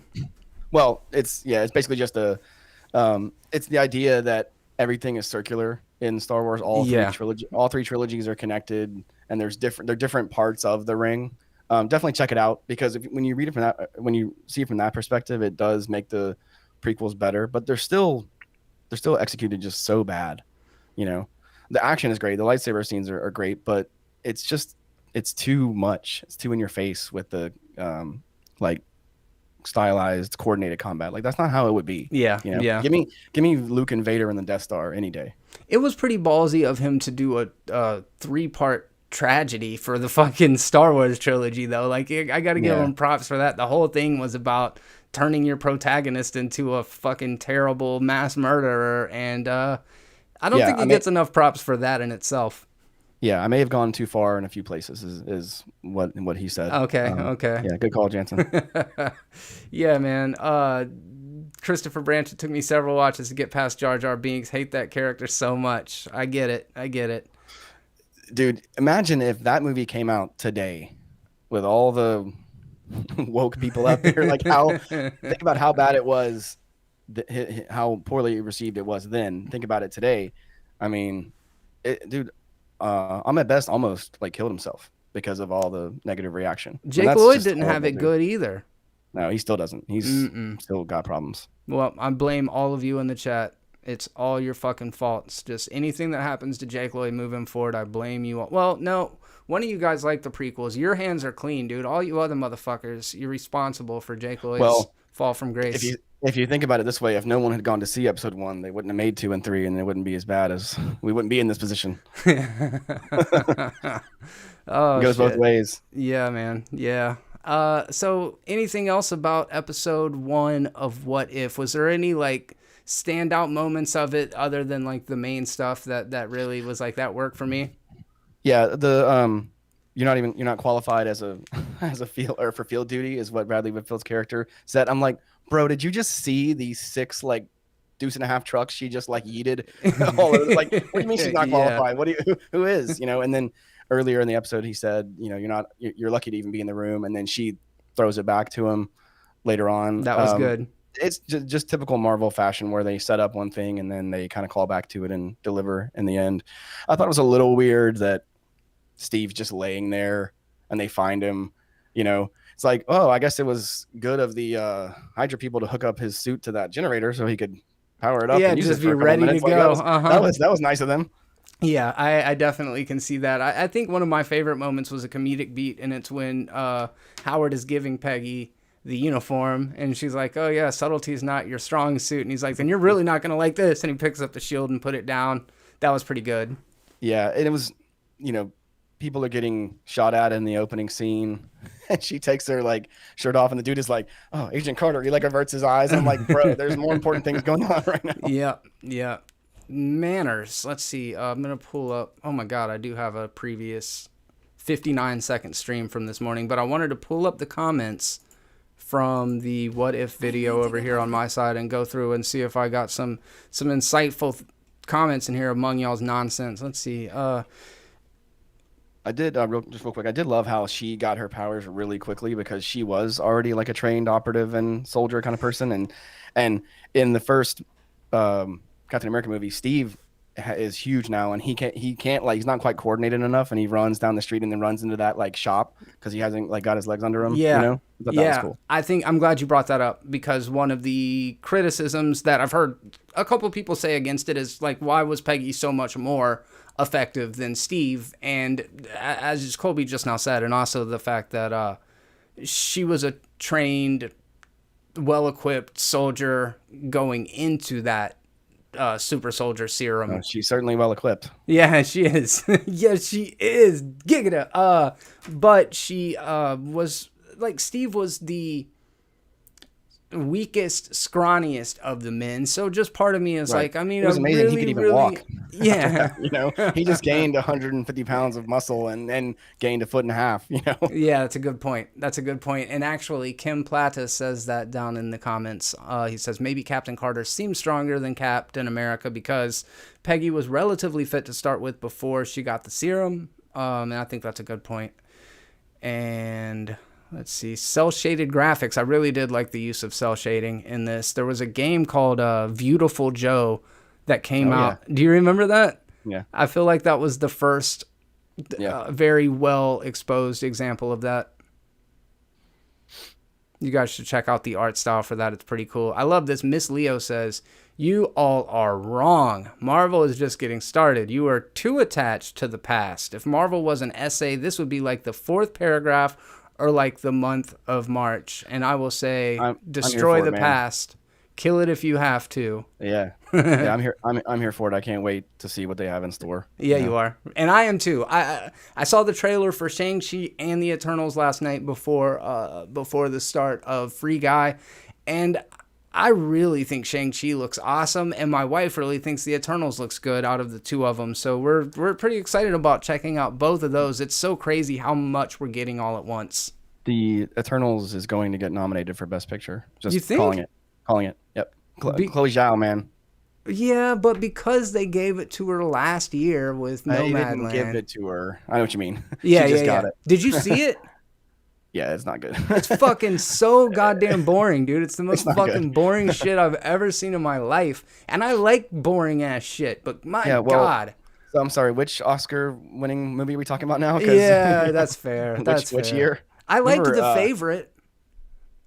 Well, it's basically just it's the idea that everything is circular in Star Wars. All three trilogies are connected, and they're different parts of the ring. Definitely check it out, because when you read it when you see it from that perspective, it does make the prequels better, but they're still executed just so bad. You know, the action is great, the lightsaber scenes are great, but it's too much. It's too in your face with the like stylized, coordinated combat. Like that's not how it would be. Yeah, you know? Yeah. Give me Luke and Vader and the Death Star any day. It was pretty ballsy of him to do a 3-part tragedy for the fucking Star Wars trilogy, though. Like I got to give him props for that. The whole thing was about turning your protagonist into a fucking terrible mass murderer, and I don't think he gets enough props for that in itself. Yeah, I may have gone too far in a few places, is what he said. Okay. Yeah, good call, Jansen. Yeah, man. Christopher Branch, it took me several watches to get past Jar Jar Binks. Hate that character so much. I get it. Dude, imagine if that movie came out today with all the woke people out there. Like think about how bad it was, how poorly received it was then. Think about it today. I mean, dude, Ahmed Best almost like killed himself because of all the negative reaction. Jake Lloyd didn't have it good either. No, he still doesn't. He's still got problems. Well, I blame all of you in the chat. It's all your fucking faults. Just anything that happens to Jake Lloyd moving forward, I blame you all. Well, no, one of you guys like the prequels. Your hands are clean, dude. All you other motherfuckers, you're responsible for Jake Lloyd's fall from grace. If you think about it this way, if no one had gone to see episode 1, they wouldn't have made 2 and 3, and it wouldn't be as bad as we wouldn't be in this position. Oh, it goes both ways. Yeah, man. Yeah. So anything else about episode 1 of What If? Was there any like standout moments of it other than like the main stuff that really was like that worked for me? Yeah, you're not qualified as a field or for field duty is what Bradley Whitfield's character said. I'm like, bro, did you just see these 6 like deuce and a half trucks she just like yeeted. Like, what do you mean she's not qualified? What do you, who is, you know? And then earlier in the episode, he said, you know, you're lucky to even be in the room. And then she throws it back to him later on. That was good. It's just typical Marvel fashion where they set up one thing and then they kind of call back to it and deliver in the end. I thought it was a little weird that Steve's just laying there and they find him, you know. It's like, oh, I guess it was good of the Hydra people to hook up his suit to that generator so he could power it up. Yeah, and use just it for be ready to go. That was nice of them. Yeah, I definitely can see that. I think one of my favorite moments was a comedic beat, and it's when Howard is giving Peggy the uniform, and she's like, oh yeah, subtlety is not your strong suit. And he's like, then you're really not going to like this. And he picks up the shield and put it down. That was pretty good. Yeah, and it was, you know, people are getting shot at in the opening scene, and she takes her like shirt off, and the dude is like, oh, Agent Carter. He like averts his eyes. I'm like, bro, there's more important things going on right now. Yeah. Manners. Let's see. I'm going to pull up. Oh my God, I do have a previous 59-second stream from this morning, but I wanted to pull up the comments from the What If video over here on my side and go through and see if I got some insightful comments in here among y'all's nonsense. Let's see. I did real quick. I did love how she got her powers really quickly because she was already like a trained operative and soldier kind of person, and in the first Captain America movie, Steve is huge now, and he can't like, he's not quite coordinated enough, and he runs down the street and then runs into that like shop because he hasn't like got his legs under him. Yeah, you know? That was cool. I think I'm glad you brought that up because one of the criticisms that I've heard a couple of people say against it is like, why was Peggy so much more effective than Steve? And as Colby just now said, and also the fact that she was a trained, well-equipped soldier going into that super soldier serum. Oh, she's certainly well equipped. Yeah, she is. Yeah, she is. Giggita. But she was like, Steve was the weakest, scrawniest of the men. So just part of me is like, I mean, it was amazing. Really, he could even really, walk. Yeah. You know, he just gained 150 pounds of muscle and gained 1.5 feet, you know? Yeah, that's a good point. And actually, Kim Plata says that down in the comments. He says, maybe Captain Carter seems stronger than Captain America because Peggy was relatively fit to start with before she got the serum. And I think that's a good point. And let's see, cell shaded graphics. I really did like the use of cell shading in this. There was a game called Beautiful Joe that came out. Yeah. Do you remember that? Yeah. I feel like that was the first very well exposed example of that. You guys should check out the art style for that. It's pretty cool. I love this. Miss Leo says, you all are wrong. Marvel is just getting started. You are too attached to the past. If Marvel was an essay, this would be like the 4th paragraph or like the month of March. And I will say, destroy the past. Kill it if you have to. Yeah. Yeah, I'm here for it. I can't wait to see what they have in store. Yeah, you are. And I am too. I saw the trailer for Shang-Chi and the Eternals last night before the start of Free Guy. And I really think Shang-Chi looks awesome, and my wife really thinks the Eternals looks good out of the two of them. So we're pretty excited about checking out both of those. It's so crazy how much we're getting all at once. The Eternals is going to get nominated for Best Picture. Just you think? Calling it. Yep. Chloe Zhao, man. Yeah, but because they gave it to her last year with Nomadland. They didn't give it to her. I know what you mean. Yeah, she just got it. Did you see it? Yeah, it's not good. It's fucking so goddamn boring, dude. It's the most fucking boring shit I've ever seen in my life. And I like boring ass shit, but my God. So I'm sorry, which Oscar-winning movie are we talking about now? Yeah, that's fair. Which year? I liked The Favorite.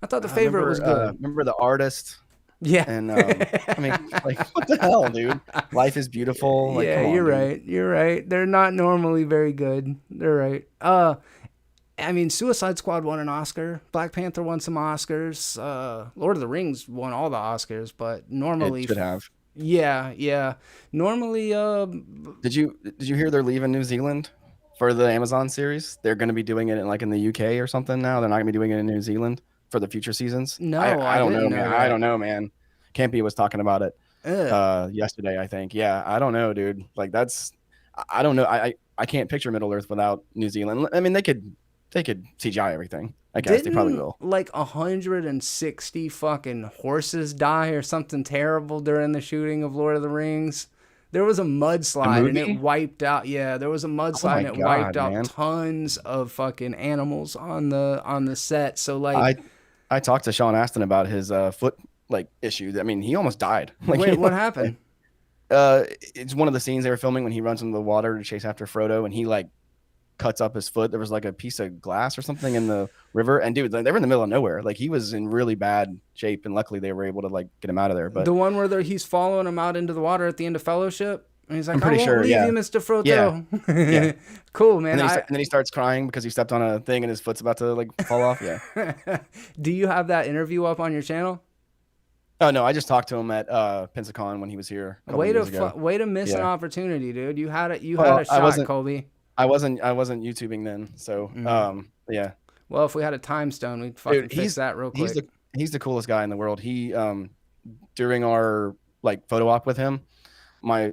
I thought The Favorite was good. Remember The Artist? Yeah. And I mean, like, what the hell, dude? Life is Beautiful. Like, yeah, you're right. You're right. They're not normally very good. They're right. I mean, Suicide Squad won an Oscar. Black Panther won some Oscars. Lord of the Rings won all the Oscars, but normally it should have. Yeah. Normally, Did you hear they're leaving New Zealand for the Amazon series? They're going to be doing it in the UK or something now. They're not going to be doing it in New Zealand for the future seasons. No, I don't know, man. I don't know, man. Campy was talking about it yesterday, I think. Yeah, I don't know, dude. Like, I don't know. I can't picture Middle Earth without New Zealand. I mean, they could CGI everything. I guess they probably will. Like 160 fucking horses die or something terrible during the shooting of Lord of the Rings? There was a mudslide and it wiped out. Yeah, there was a mudslide and it wiped out tons of fucking animals on the set. So like, I talked to Sean Astin about his foot like issue. I mean, he almost died. Like, wait, what happened? It's one of the scenes they were filming when he runs into the water to chase after Frodo, and he like cuts up his foot. There was like a piece of glass or something in the river, and dude, they were in the middle of nowhere. Like, he was in really bad shape, and luckily they were able to like get him out of there. But the one where he's following him out into the water at the end of Fellowship, and he's like, "I'm pretty sure, leave you, Mr. Frodo." Yeah. Cool, man. And then he starts crying because he stepped on a thing and his foot's about to like fall off. Yeah. Do you have that interview up on your channel? Oh no, I just talked to him at Pensacon when he was here. Way to miss an opportunity, dude. You had a shot, Colby. I wasn't YouTubing then, so yeah. Well, if we had a time stone, we'd fucking fix that real quick. He's the coolest guy in the world. He during our like photo op with him, my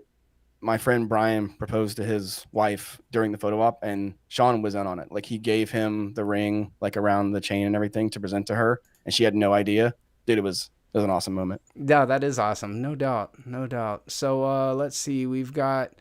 friend Brian proposed to his wife during the photo op, and Sean was in on it. Like, he gave him the ring like around the chain and everything to present to her, and she had no idea. Dude, it was an awesome moment. Yeah, that is awesome. No doubt. So let's see. We've got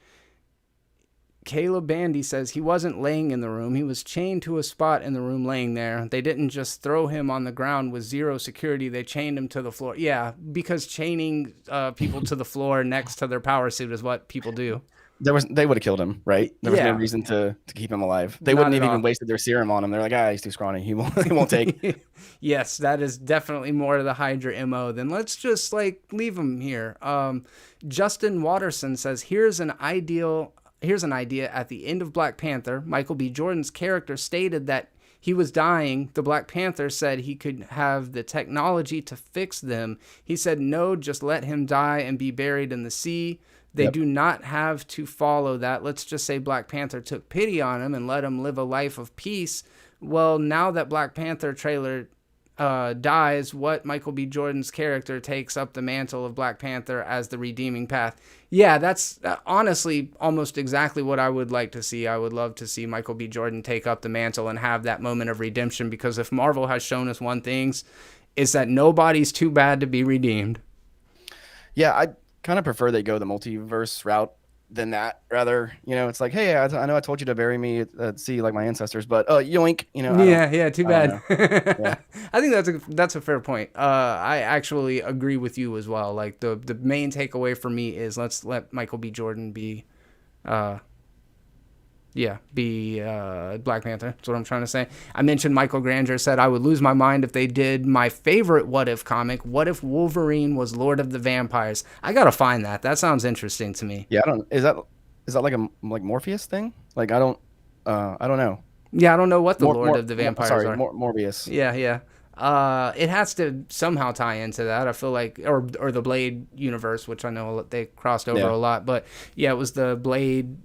Caleb Bandy says he wasn't laying in the room. He was chained to a spot in the room laying there. They didn't just throw him on the ground with zero security. They chained him to the floor. Yeah, because chaining people to the floor next to their power suit is what people do. They would have killed him, right? There was no reason to keep him alive. They wouldn't have even wasted their serum on him. They're like, he's too scrawny. He won't take. Yes, that is definitely more to the Hydra MO. Then let's just like leave him here. Justin Watterson says, here's an idea at the end of Black Panther. Michael B. Jordan's character stated that he was dying. The Black Panther said he could have the technology to fix them. He said, no, just let him die and be buried in the sea. They do not have to follow that. Let's just say Black Panther took pity on him and let him live a life of peace. Well, now that Black Panther trailer dies, what Michael B. Jordan's character takes up the mantle of Black Panther as the redeeming path. Yeah, that's honestly almost exactly what I would like to see. I would love to see Michael B. Jordan take up the mantle and have that moment of redemption, because if Marvel has shown us one thing, is that nobody's too bad to be redeemed. Yeah, I kind of prefer they go the multiverse route than that. Rather, it's like, hey, I know I told you to bury me at sea like my ancestors, but yoink, Yeah, too bad. Yeah. I think that's a fair point. I actually agree with you as well. Like, the main takeaway for me is let's let Michael B. Jordan be Black Panther. That's what I'm trying to say. I mentioned Michael Granger said, I would lose my mind if they did my favorite What If comic. What if Wolverine was Lord of the Vampires? I gotta find that. That sounds interesting to me. Yeah, is that like a Morpheus thing? Like, I don't know. Yeah, I don't know what the Lord of the Vampires are. Morbius. Yeah. It has to somehow tie into that. I feel like, or the Blade universe, which I know they crossed over a lot. But yeah, it was the Blade.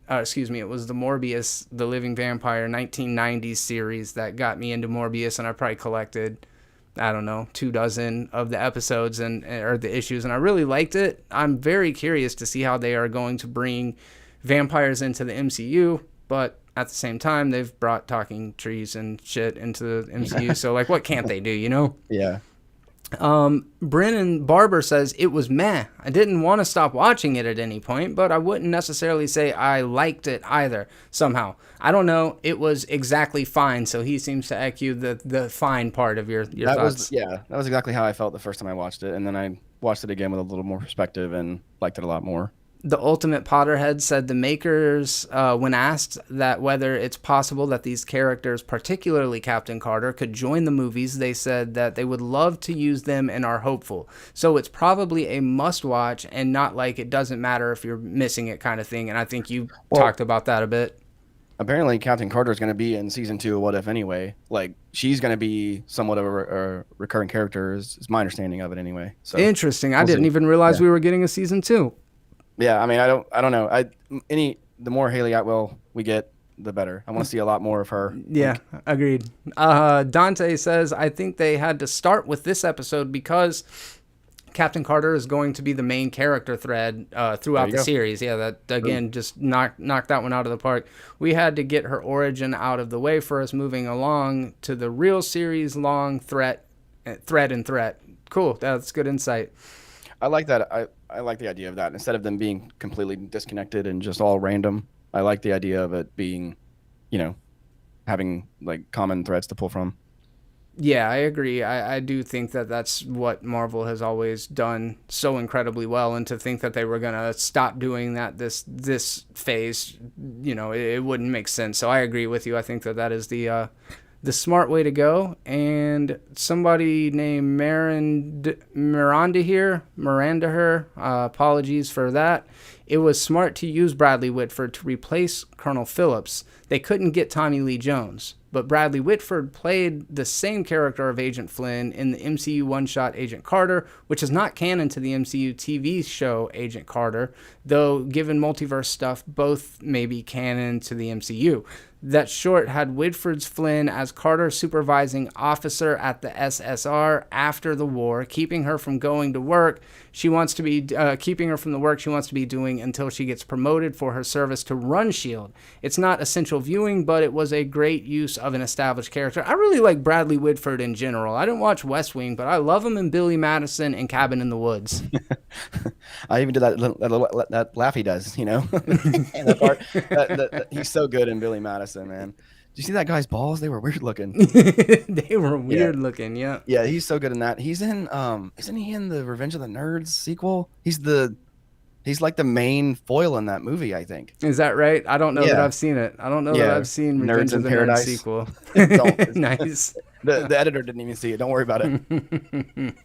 It was the Morbius, the Living Vampire 1990s series that got me into Morbius, and I probably collected, 24 of the episodes or the issues, and I really liked it. I'm very curious to see how they are going to bring vampires into the MCU, but at the same time, they've brought talking trees and shit into the MCU, so like, what can't they do, Yeah. Brennan Barber says, it was meh. I didn't want to stop watching it at any point, but I wouldn't necessarily say I liked it either somehow. I don't know. It was exactly fine. So he seems to echo the fine part of your thoughts. That was exactly how I felt the first time I watched it. And then I watched it again with a little more perspective and liked it a lot more. The Ultimate Potterhead said the makers, when asked that whether it's possible that these characters, particularly Captain Carter, could join the movies, they said that they would love to use them and are hopeful. So it's probably a must-watch and not like it doesn't matter if you're missing it kind of thing. And I think you talked about that a bit. Apparently, Captain Carter is going to be in season 2 of What If anyway. Like, she's going to be somewhat of a recurring character, is my understanding of it anyway. So interesting. I didn't even realize we were getting a season 2. Yeah, I mean, I don't know. The more Haley Atwell we get, the better. I want to see a lot more of her. Yeah, agreed. Dante says, I think they had to start with this episode because Captain Carter is going to be the main character thread throughout the series. Yeah, that again just knocked that one out of the park. We had to get her origin out of the way for us moving along to the real series long threat. Cool, that's good insight. I like that. I like the idea of that. Instead of them being completely disconnected and just all random, I like the idea of it being, having like common threads to pull from. Yeah, I agree. I do think that that's what Marvel has always done so incredibly well, and to think that they were going to stop doing that this phase, it wouldn't make sense. So I agree with you. I think that is the smart way to go. And somebody named Miranda here, apologies for that. It was smart to use Bradley Whitford to replace Colonel Phillips. They couldn't get Tommy Lee Jones, but Bradley Whitford played the same character of Agent Flynn in the MCU one-shot Agent Carter, which is not canon to the MCU TV show Agent Carter, though given multiverse stuff, both may be canon to the MCU. That short had Whitford's Flynn as Carter's supervising officer at the SSR after the war, keeping her from going to work. She wants to be keeping her from the work she wants to be doing until she gets promoted for her service to run S.H.I.E.L.D. It's not essential viewing, but it was a great use of an established character. I really like Bradley Whitford in general. I didn't watch West Wing, but I love him in Billy Madison and Cabin in the Woods. I even did that laugh he does, and that part. He's so good in Billy Madison, man. Did you see that guy's balls? They were weird looking. They were weird looking, yeah. Yeah, he's so good in that. He's in isn't he in the Revenge of the Nerds sequel? He's like the main foil in that movie, I think. Is that right? I don't know that I've seen it. I don't know that I've seen Revenge of the Nerds sequel. Nice. The editor didn't even see it. Don't worry about it.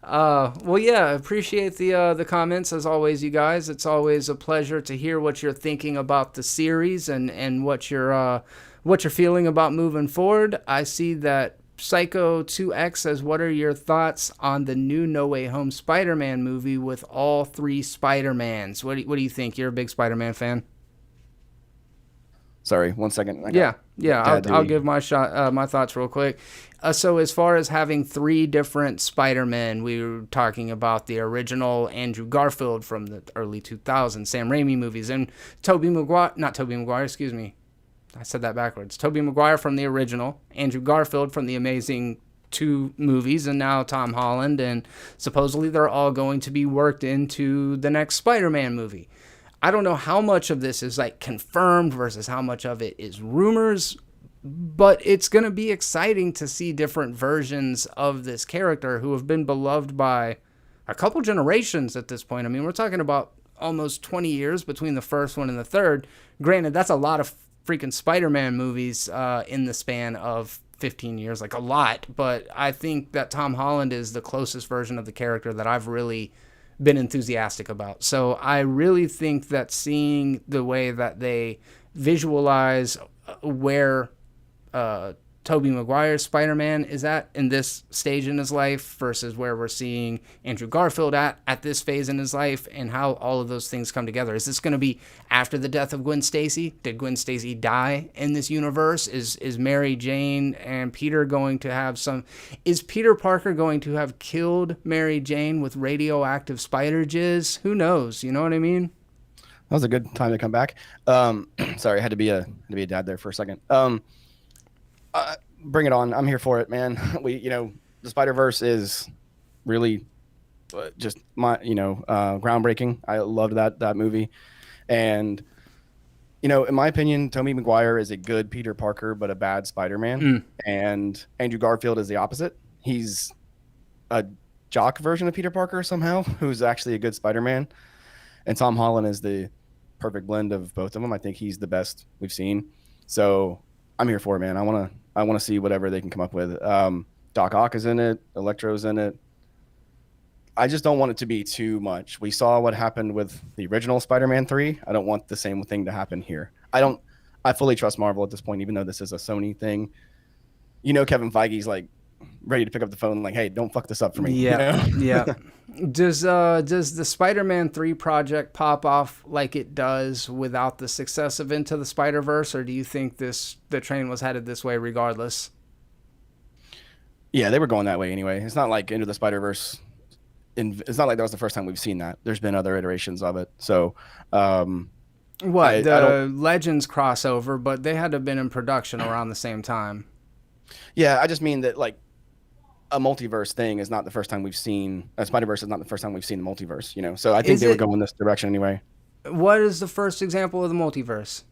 Well, yeah, appreciate the comments as always, you guys. It's always a pleasure to hear what you're thinking about the series and what you're feeling about moving forward. I see that Psycho 2X says, what are your thoughts on the new No Way Home Spider-Man movie with all three Spider-Mans? What do you think? You're a big Spider-Man fan. Sorry, 1 second. I'll give my thoughts real quick. So as far as having three different Spider-Men, we were talking about the original Andrew Garfield from the early 2000s, Sam Raimi movies, and Tobey Maguire, excuse me. I said that backwards. Tobey Maguire from the original, Andrew Garfield from the Amazing 2 movies, and now Tom Holland, and supposedly they're all going to be worked into the next Spider-Man movie. I don't know how much of this is like confirmed versus how much of it is rumors, but it's going to be exciting to see different versions of this character who have been beloved by a couple generations at this point. I mean, we're talking about almost 20 years between the first one and the third. Granted, that's a lot of freaking Spider-Man movies in the span of 15 years, like a lot, but I think that Tom Holland is the closest version of the character that I've really been enthusiastic about. So I really think that seeing the way that they visualize where Tobey Maguire's Spider-Man is at in this stage in his life versus where we're seeing Andrew Garfield at this phase in his life, and how all of those things come together. Is this going to be after the death of Gwen Stacy? Did Gwen Stacy die in this universe? Is Mary Jane and Peter going to have some... Is Peter Parker going to have killed Mary Jane with radioactive spider jizz? Who knows? You know what I mean? That was a good time to come back. Sorry, I had to be a dad there for a second. Bring it on. I'm here for it, man. The Spider-Verse is really just groundbreaking. I loved that movie. And, in my opinion, Tobey Maguire is a good Peter Parker, but a bad Spider-Man. And Andrew Garfield is the opposite. He's a jock version of Peter Parker somehow, who's actually a good Spider-Man. And Tom Holland is the perfect blend of both of them. I think he's the best we've seen. So I'm here for it, man. I want to see whatever they can come up with. Doc Ock is in it. Electro's in it. I just don't want it to be too much. We saw what happened with the original Spider-Man 3. I don't want the same thing to happen here. I fully trust Marvel at this point, even though this is a Sony thing. Kevin Feige's like ready to pick up the phone, like, hey, don't fuck this up for me. Yeah. Yeah. Does the Spider-Man 3 project pop off like it does without the success of Into the Spider-Verse, or do you think the train was headed this way regardless? Yeah, they were going that way anyway. It's not like Into the Spider-Verse it's not like that was the first time we've seen that. There's been other iterations of it. So, the Legends crossover, but they had to have been in production around the same time. Yeah, I just mean that like a multiverse thing is not the first time we've seen Spider-Verse is not the first time we've seen the multiverse, you know. So I think they were going this direction anyway. What is the first example of the multiverse?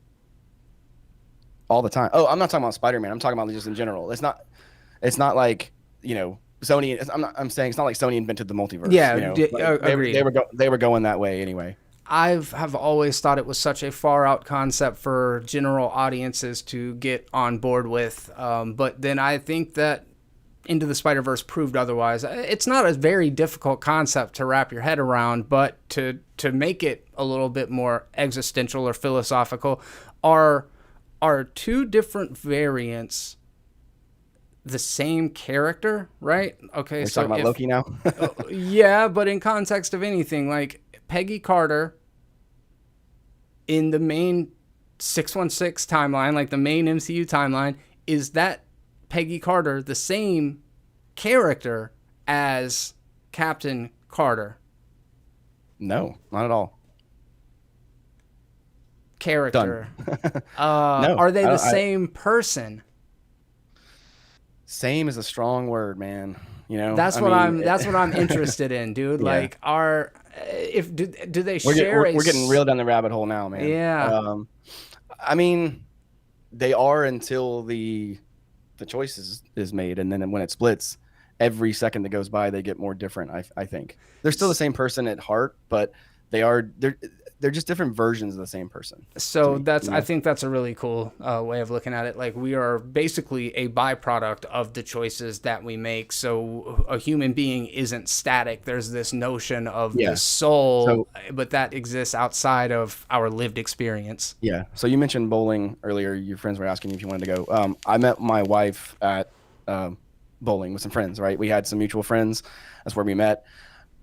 All the time. Oh, I'm not talking about Spider-Man. I'm talking about just in general. It's not like, you know, Sony. I'm saying it's not like Sony invented the multiverse. Yeah, you know? agreed. They were going that way anyway. Have always thought it was such a far out concept for general audiences to get on board with. But then I think that Into the Spider-Verse proved otherwise. It's not a very difficult concept to wrap your head around, but to make it a little bit more existential or philosophical, are two different variants the same character, right? Okay, so talking about Loki now. Yeah, but in context of anything, like Peggy Carter in the main 616 timeline, like the main MCU timeline, is that Peggy Carter the same character as Captain Carter? No, not at all. Character. No, are they the same person? Same is a strong word, man. You know, that's what I'm interested in, dude. Yeah. Like, do they share? We're getting real down the rabbit hole now, man. Yeah. I mean, they are until the choice is made, and then when it splits, every second that goes by, they get more different. I think they're still the same person at heart, but they're just different versions of the same person. So I think that's a really cool way of looking at it. Like, we are basically a byproduct of the choices that we make. So a human being isn't static. There's this notion of the soul, but that exists outside of our lived experience. Yeah. So you mentioned bowling earlier. Your friends were asking you if you wanted to go. I met my wife at bowling with some friends, right? We had some mutual friends. That's where we met.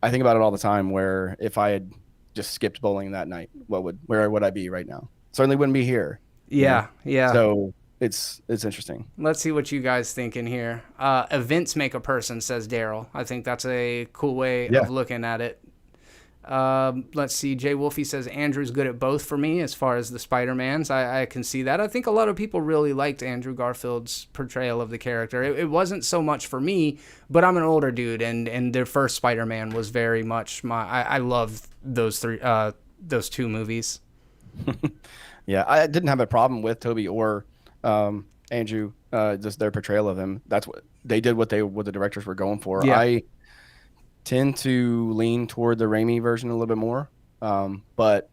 I think about it all the time, where if I had just skipped bowling that night, where would I be right now? Certainly wouldn't be here. Yeah. So it's interesting. Let's see what you guys think in here. Events make a person, says Daryl. I think that's a cool way of looking at it. Let's see. Jay Wolfie says Andrew's good at both for me as far as the Spider-Mans. I can see that. I think a lot of people really liked Andrew Garfield's portrayal of the character. It wasn't so much for me, but I'm an older dude, and their first Spider-Man was very much I love those two movies. Yeah, I didn't have a problem with Toby or Andrew, just their portrayal of him. That's what they did. What the directors were going for. Yeah. I tend to lean toward the Raimi version a little bit more, but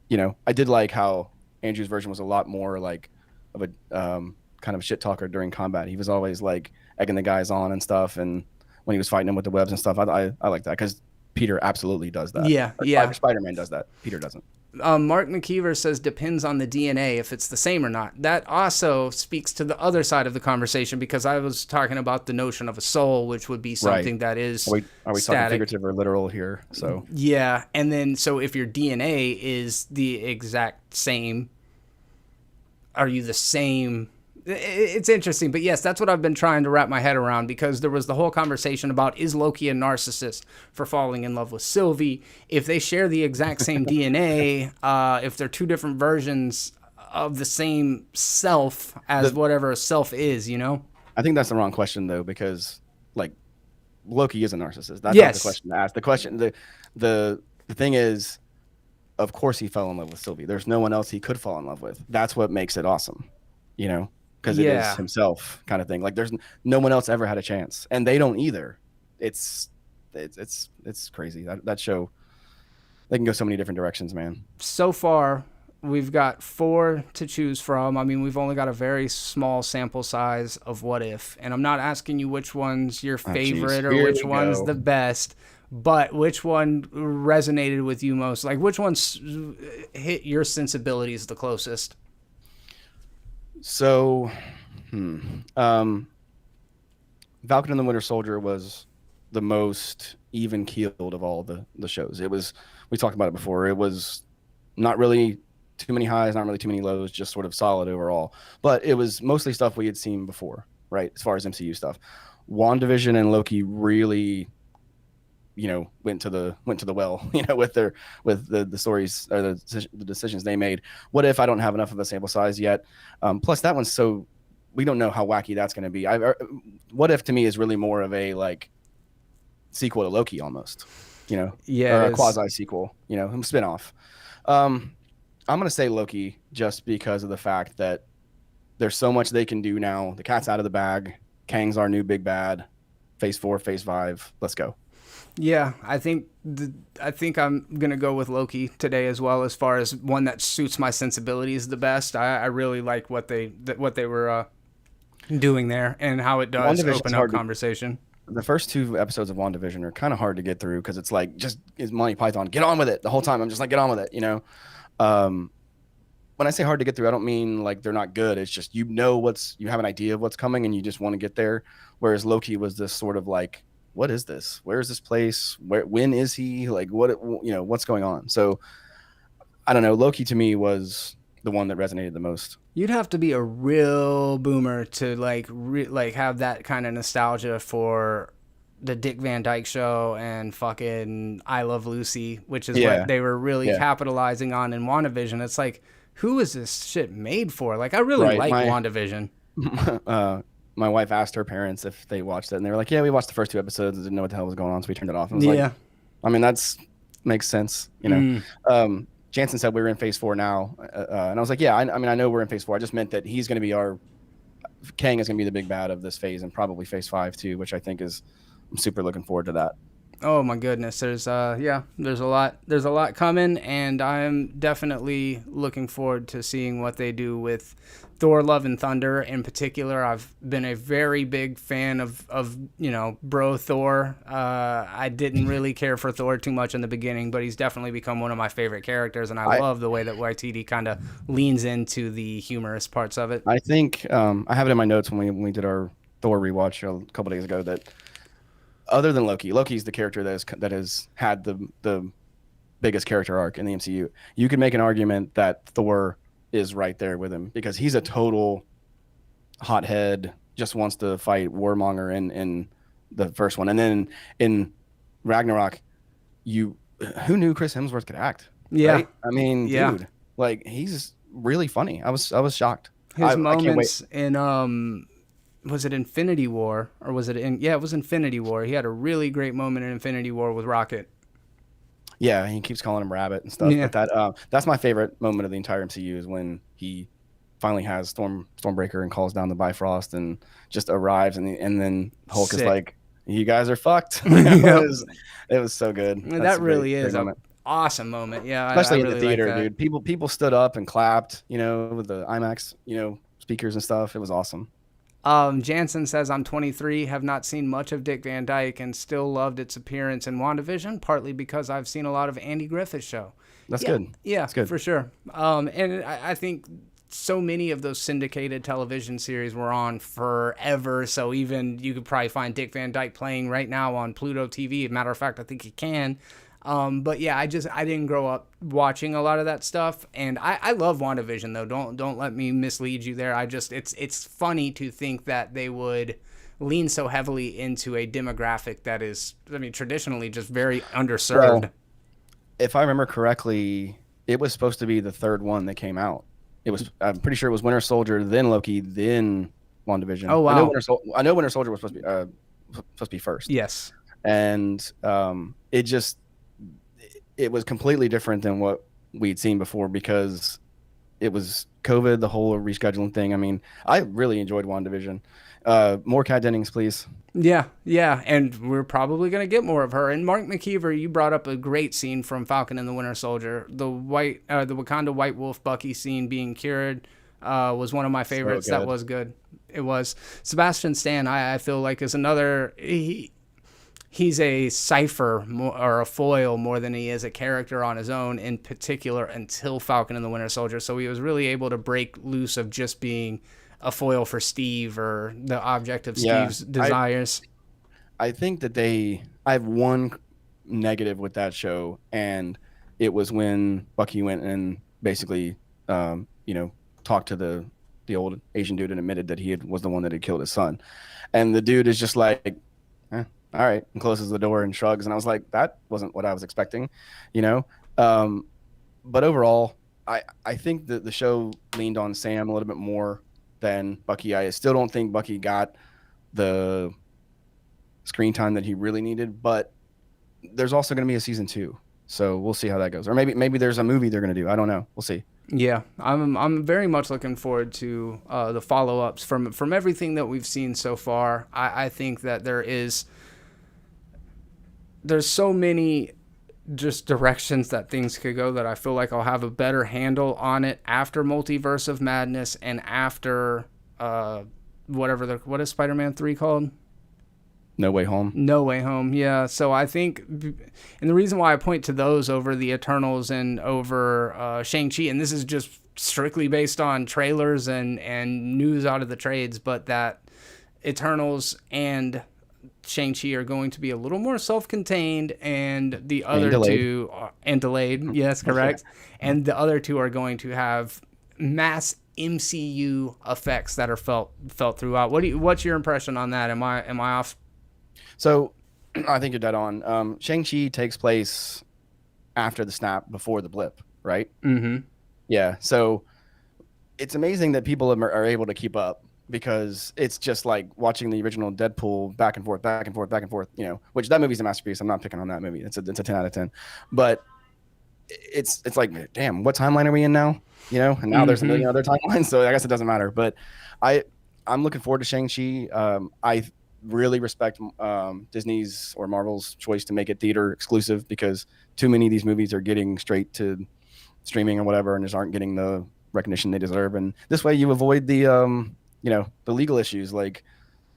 you know, I did like how Andrew's version was a lot more like of a kind of shit talker during combat. He was always like egging the guys on and stuff, and when he was fighting them with the webs and stuff, I like that because Peter absolutely does that. Yeah. Spider-Man does that. Peter doesn't. Mark McKeever says depends on the DNA if it's the same or not. That also speaks to the other side of the conversation, because I was talking about the notion of a soul, which would be something that is Are we static. talking figurative or literal here? So yeah, and then so if your DNA is the exact same, are you the same? It's interesting, but yes, that's what I've been trying to wrap my head around, because there was the whole conversation about, is Loki a narcissist for falling in love with Sylvie? If they share the exact same DNA, if they're two different versions of the same self as whatever a self is, you know? I think that's the wrong question, though, because like Loki is a narcissist. That's not the question to ask. The question, the thing is, of course he fell in love with Sylvie. There's no one else he could fall in love with. That's what makes it awesome, you know? Because it is himself, kind of thing. Like there's no one else ever had a chance, and they don't either. It's crazy. That show, they can go so many different directions, man. So far, we've got 4 to choose from. I mean, we've only got a very small sample size of What If, and I'm not asking you which one's your favorite or which one's the best, but which one resonated with you most? Like, which one's hit your sensibilities the closest? So, Falcon and the Winter Soldier was the most even keeled of all the shows. It was, we talked about it before. It was not really too many highs, not really too many lows, just sort of solid overall. But it was mostly stuff we had seen before, right? As far as MCU stuff, WandaVision and Loki really went to the well, with the stories or the decisions they made. What if I don't have enough of a sample size yet? Plus that one's so, we don't know how wacky that's going to be. What if to me is really more of a like sequel to Loki almost, Yeah, or a quasi sequel, spinoff. I'm going to say Loki just because of the fact that there's so much they can do now. The cat's out of the bag. Kang's our new big bad. Phase 4, Phase 5. Let's go. Yeah, I think I'm gonna go with Loki today as well, as far as one that suits my sensibilities the best. I really like what they were doing there and how it does open up conversation. The first 2 episodes of WandaVision are kind of hard to get through because it's like, just is Monty Python, get on with it the whole time. I'm just like, get on with it, When I say hard to get through, I don't mean like they're not good. It's just, you have an idea of what's coming and you just want to get there. Whereas Loki was this sort of like, what is this? Where is this place? When is he? Like, what's going on? So I don't know. Loki to me was the one that resonated the most. You'd have to be a real boomer to like have that kind of nostalgia for the Dick Van Dyke Show and fucking I Love Lucy, which is what they were really capitalizing on in WandaVision. It's like, who is this shit made for? Like, I really like WandaVision. My wife asked her parents if they watched it, and they were like, yeah, we watched the first 2 episodes and didn't know what the hell was going on, so we turned it off. And I was like, I mean, that's makes sense, Jansen said we were in Phase 4 now, and I was like, yeah, I mean, I know we're in Phase 4. I just meant that he's going to be Kang is going to be the big bad of this phase, and probably Phase 5 too, which I think I'm super looking forward to that. Oh my goodness, there's a lot coming, and I'm definitely looking forward to seeing what they do with Thor: Love and Thunder in particular. I've been a very big fan of bro Thor. I didn't really care for Thor too much in the beginning, but he's definitely become one of my favorite characters, and I love the way that YTD kind of leans into the humorous parts of it. I think I have it in my notes when we did our Thor rewatch a couple days ago that other than Loki's the character that has had the biggest character arc in the MCU. You could make an argument that Thor is right there with him because he's a total hothead, just wants to fight warmonger in the first one, and then in Ragnarok, who knew Chris Hemsworth could act? Yeah, right? I mean, dude, like he's really funny. I was shocked. His moments in was it Infinity War or was it it was Infinity War. He had a really great moment in Infinity War with Rocket. Yeah, he keeps calling him Rabbit and stuff. Yeah. But that's my favorite moment of the entire MCU is when he finally has Stormbreaker and calls down the Bifrost and just arrives, and then Hulk is like, "You guys are fucked." It was so good. That really is an awesome moment. Yeah, especially really in the theater, like dude. People stood up and clapped, with the IMAX, speakers and stuff. It was awesome. Jansen says, I'm 23, have not seen much of Dick Van Dyke, and still loved its appearance in WandaVision, partly because I've seen a lot of Andy Griffith's show. That's good. Yeah, that's good. For sure. And I think so many of those syndicated television series were on forever, so even you could probably find Dick Van Dyke playing right now on Pluto TV. As a matter of fact, I think you can. But yeah, I didn't grow up watching a lot of that stuff, and I love WandaVision though. Don't let me mislead you there. It's funny to think that they would lean so heavily into a demographic that is, traditionally just very underserved. Well, if I remember correctly, it was supposed to be the third one that came out. I'm pretty sure it was Winter Soldier, then Loki, then WandaVision. Oh wow! I know Winter Soldier was supposed to be first. Yes, and it was completely different than what we'd seen before because it was COVID, the whole rescheduling thing. I mean, I really enjoyed WandaVision. More Kat Dennings, please. Yeah, and we're probably going to get more of her. And Mark McKeever, you brought up a great scene from Falcon and the Winter Soldier. The Wakanda White Wolf Bucky scene being cured was one of my favorites. So that was good. It was. Sebastian Stan, I feel like, is another... He's a cipher or a foil more than he is a character on his own, in particular until Falcon and the Winter Soldier. So he was really able to break loose of just being a foil for Steve or the object of Steve's desires. I think that I have one negative with that show, and it was when Bucky went and basically, talked to the old Asian dude and admitted that was the one that had killed his son. And the dude is just like, all right, and closes the door and shrugs. And I was like, that wasn't what I was expecting, you know? But overall, I think that the show leaned on Sam a little bit more than Bucky. I still don't think Bucky got the screen time that he really needed, but there's also going to be a season 2. So we'll see how that goes. Or maybe there's a movie they're going to do. I don't know. We'll see. Yeah, I'm very much looking forward to the follow-ups from everything that we've seen so far. I think that there's so many just directions that things could go that I feel like I'll have a better handle on it after Multiverse of Madness and after what is Spider-Man 3 called? No Way Home. No Way Home, yeah. So I think, and the reason why I point to those over the Eternals and over Shang-Chi, and this is just strictly based on trailers and news out of the trades, but that Eternals and Shang-Chi are going to be a little more self-contained, and the other two and delayed. Yes, correct. And the other two are going to have mass MCU effects that are felt throughout. What's your impression on that? Am I off? So I think you're dead on. Shang-Chi takes place after the snap, before the blip, right? Mm-hmm. Yeah. So it's amazing that people are able to keep up, because it's just like watching the original Deadpool back and forth, you know, which that movie's a masterpiece. I'm not picking on that movie. It's a 10 out of 10. But it's like, damn, what timeline are we in now? You know, and now there's a million other timelines, so I guess it doesn't matter. But I'm looking forward to Shang-Chi. I really respect Disney's or Marvel's choice to make it theater exclusive, because too many of these movies are getting straight to streaming or whatever and just aren't getting the recognition they deserve. And this way you avoid the the legal issues like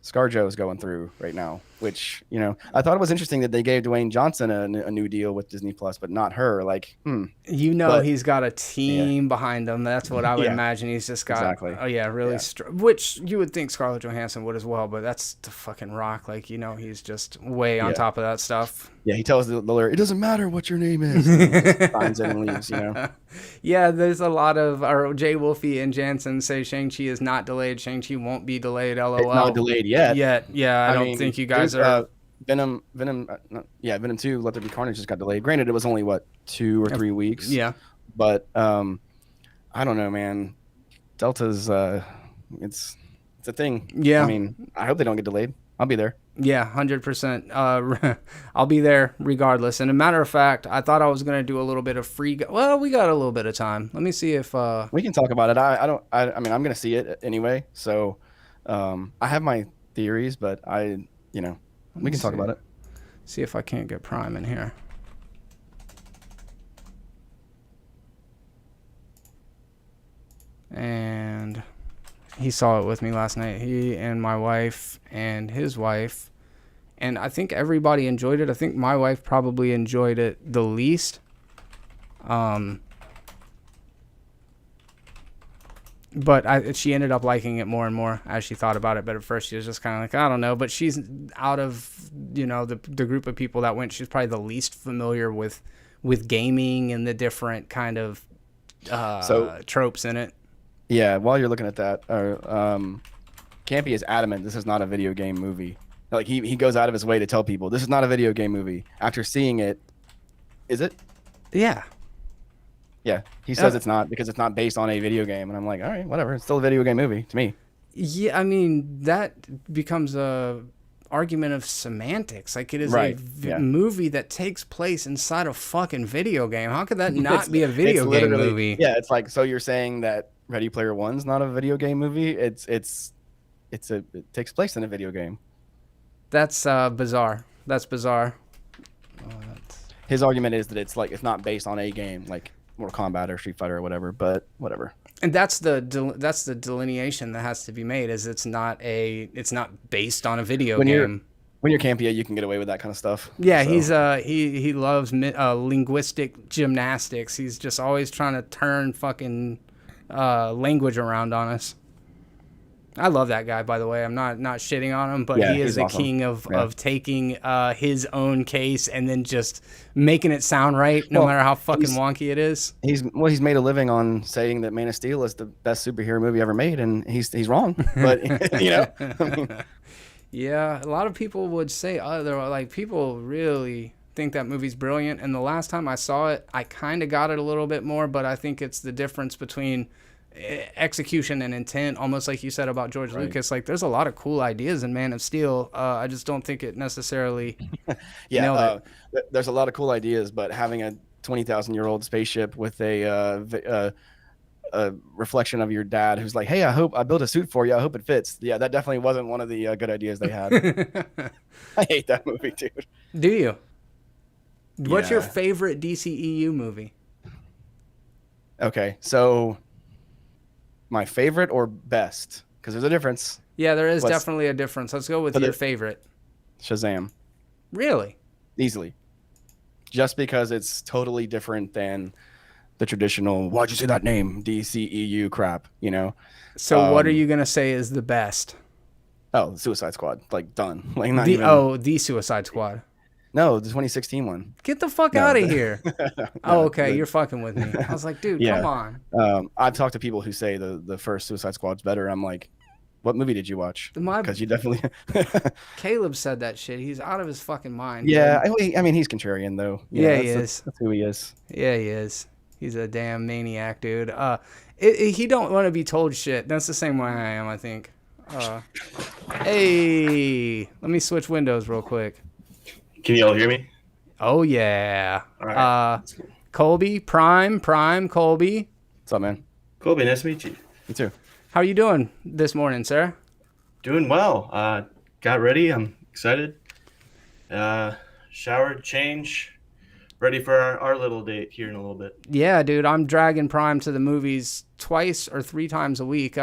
ScarJo is going through right now, which, you know, I thought it was interesting that they gave Dwayne Johnson a new deal with Disney Plus, but not her. Like, he's got a team behind him. That's what I would imagine. He's just got, which you would think Scarlett Johansson would as well, but that's the fucking Rock. Like, you know, he's just way on top of that stuff. Yeah, he tells the lawyer, it doesn't matter what your name is. And he just signs it and leaves, you know. Yeah, there's a lot of, Jay Wolfie and Jansen say Shang-Chi is not delayed. Shang-Chi won't be delayed, LOL. It's not delayed yet. Yeah, I don't think you guys are... Venom 2, Let There Be Carnage just got delayed. Granted, it was only, 2 or 3 weeks? Yeah. But, I don't know, man. Delta's, it's a thing. Yeah. I mean, I hope they don't get delayed. I'll be there. Yeah, 100%. I'll be there regardless. And a matter of fact, I thought I was going to do a little bit of free... Well, we got a little bit of time. Let me see if... We can talk about it. I mean, I'm going to see it anyway. So I have my theories, but we can talk about it. See if I can't get Prime in here. And... he saw it with me last night. He and my wife and his wife. And I think everybody enjoyed it. I think my wife probably enjoyed it the least. But she ended up liking it more and more as she thought about it. But at first she was just kind of like, I don't know. But she's out of, the group of people that went, she's probably the least familiar with gaming and the different kind of tropes in it. Yeah, while you're looking at that, Campy is adamant this is not a video game movie. Like, he goes out of his way to tell people, this is not a video game movie. After seeing it, is it? Yeah. Yeah, he says it's not, because it's not based on a video game. And I'm like, all right, whatever. It's still a video game movie to me. Yeah, I mean, that becomes a argument of semantics. Like, it is a movie that takes place inside a fucking video game. How could that not be a video game movie? Yeah, it's like, so you're saying that Ready Player One's not a video game movie? It takes place in a video game. That's bizarre. That's bizarre. His argument is that it's not based on a game like Mortal Kombat or Street Fighter or whatever, but whatever. And that's the delineation that has to be made, is it's not based on a video game. When you're Campia, you can get away with that kind of stuff. Yeah, so. He loves linguistic gymnastics. He's just always trying to turn fucking language around on us. I love that guy, by the way. I'm not shitting on him, but he is a awesome. King of taking his own case and then just making it sound right, no matter how fucking wonky it is. He's made a living on saying that Man of Steel is the best superhero movie ever made, and he's wrong. But I mean, Yeah, a lot of people would say other, like, people really think that movie's brilliant. And the last time I saw it, I kind of got it a little bit more, but I think it's the difference between execution and intent, almost like you said about George Lucas. Like, there's a lot of cool ideas in Man of Steel. I just don't think it necessarily nailed it. There's a lot of cool ideas, but having a 20,000-year-old spaceship with a reflection of your dad who's like, hey, I hope I built a suit for you, I hope it fits. Yeah, that definitely wasn't one of the good ideas they had. I hate that movie, dude. Do you? What's your favorite DCEU movie? Okay, so my favorite or best, because there's a difference. Yeah, there is definitely a difference. Let's go with your favorite. Shazam. Really? Easily. Just because it's totally different than the traditional, why'd you say that name, DCEU crap, you know? So what are you going to say is the best? Oh, Suicide Squad. Like, done. Like, not even... the Suicide Squad. No, the 2016 one. Get the fuck out of here. Oh, okay. You're fucking with me. I was like, dude, come on. I've talked to people who say the first Suicide Squad's better. I'm like, what movie did you watch? Because you definitely... Caleb said that shit. He's out of his fucking mind. Yeah, I mean, he's contrarian, though. Yeah, he is. That's who he is. Yeah, he is. He's a damn maniac, dude. He don't want to be told shit. That's the same way I am, I think. Hey, let me switch windows real quick. Can you all hear me? Oh, yeah. All right. Colby, Prime, Colby. What's up, man? Colby, nice to meet you. You too. How are you doing this morning, sir? Doing well. Got ready. I'm excited. Showered, change, ready for our little date here in a little bit. Yeah, dude. I'm dragging Prime to the movies 2 or 3 times a week.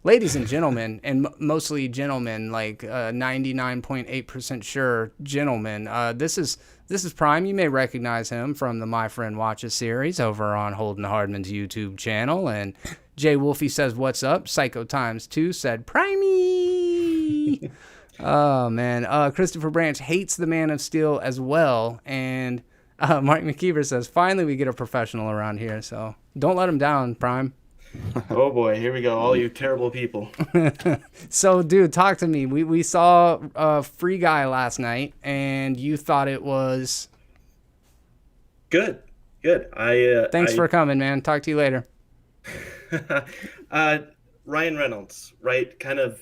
Ladies and gentlemen, and mostly gentlemen, like 99.8% sure gentlemen. This is Prime. You may recognize him from the My Friend Watches series over on Holden Hardman's YouTube channel. And Jay Wolfie says, "What's up?" Psycho Times 2 said, "Primey." Oh man. Christopher Branch hates the Man of Steel as well, and Mark McKeever says, "Finally, we get a professional around here." So don't let him down, Prime. Oh boy, here we go. All you terrible people. So, dude, talk to me. We saw Free Guy last night, and you thought it was good. Thanks for coming, man. Talk to you later. Ryan Reynolds, right? Kind of,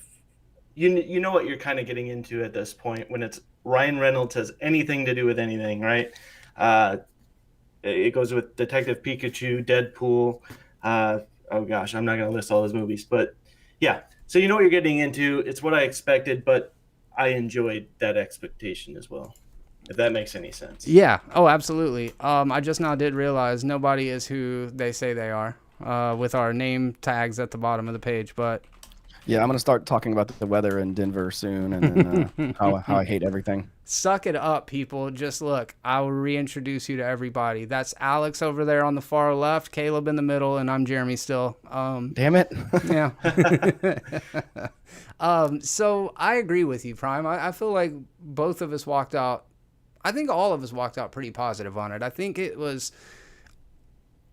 you know what you're kind of getting into at this point when it's Ryan Reynolds has anything to do with anything, right? It goes with Detective Pikachu, Deadpool. Oh gosh, I'm not going to list all those movies, but yeah. So you know what you're getting into. It's what I expected, but I enjoyed that expectation as well, if that makes any sense. Yeah. Oh, absolutely. I just now did realize nobody is who they say they are with our name tags at the bottom of the page, but... Yeah, I'm going to start talking about the weather in Denver soon and then how I hate everything. Suck it up, people. Just look. I will reintroduce you to everybody. That's Alex over there on the far left, Caleb in the middle, and I'm Jeremy still. Damn it. Yeah. So I agree with you, Prime. I feel like both of us walked out. I think all of us walked out pretty positive on it. I think it was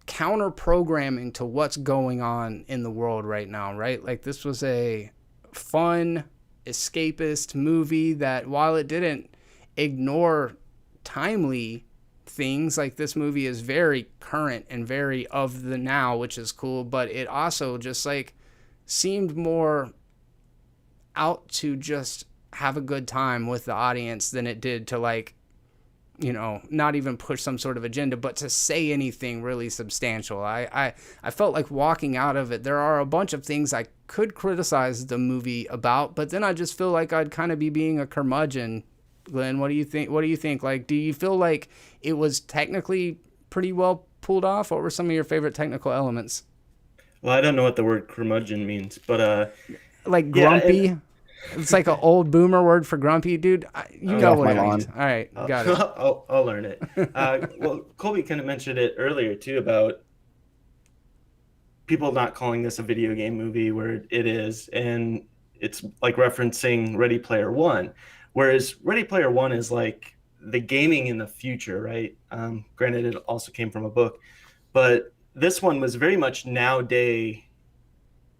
counter programming to what's going on in the world right now, right? Like, this was a fun, escapist movie that, while it didn't ignore timely things, like, this movie is very current and very of the now, which is cool, but it also just like seemed more out to just have a good time with the audience than it did to, like, you know, not even push some sort of agenda, but to say anything really substantial. I felt like walking out of it, there are a bunch of things I could criticize the movie about, but then I just feel like I'd kind of be being a curmudgeon. Glenn, what do you think? Like, do you feel like it was technically pretty well pulled off? What were some of your favorite technical elements? Well, I don't know what the word curmudgeon means, but like grumpy. Yeah, it's like an old boomer word for grumpy, dude. You know what it means. All right, got it. I'll learn it. Well, Colby kind of mentioned it earlier too about people not calling this a video game movie where it is, and it's like referencing Ready Player One, whereas Ready Player One is like the gaming in the future, right? Granted, it also came from a book, but this one was very much nowadays.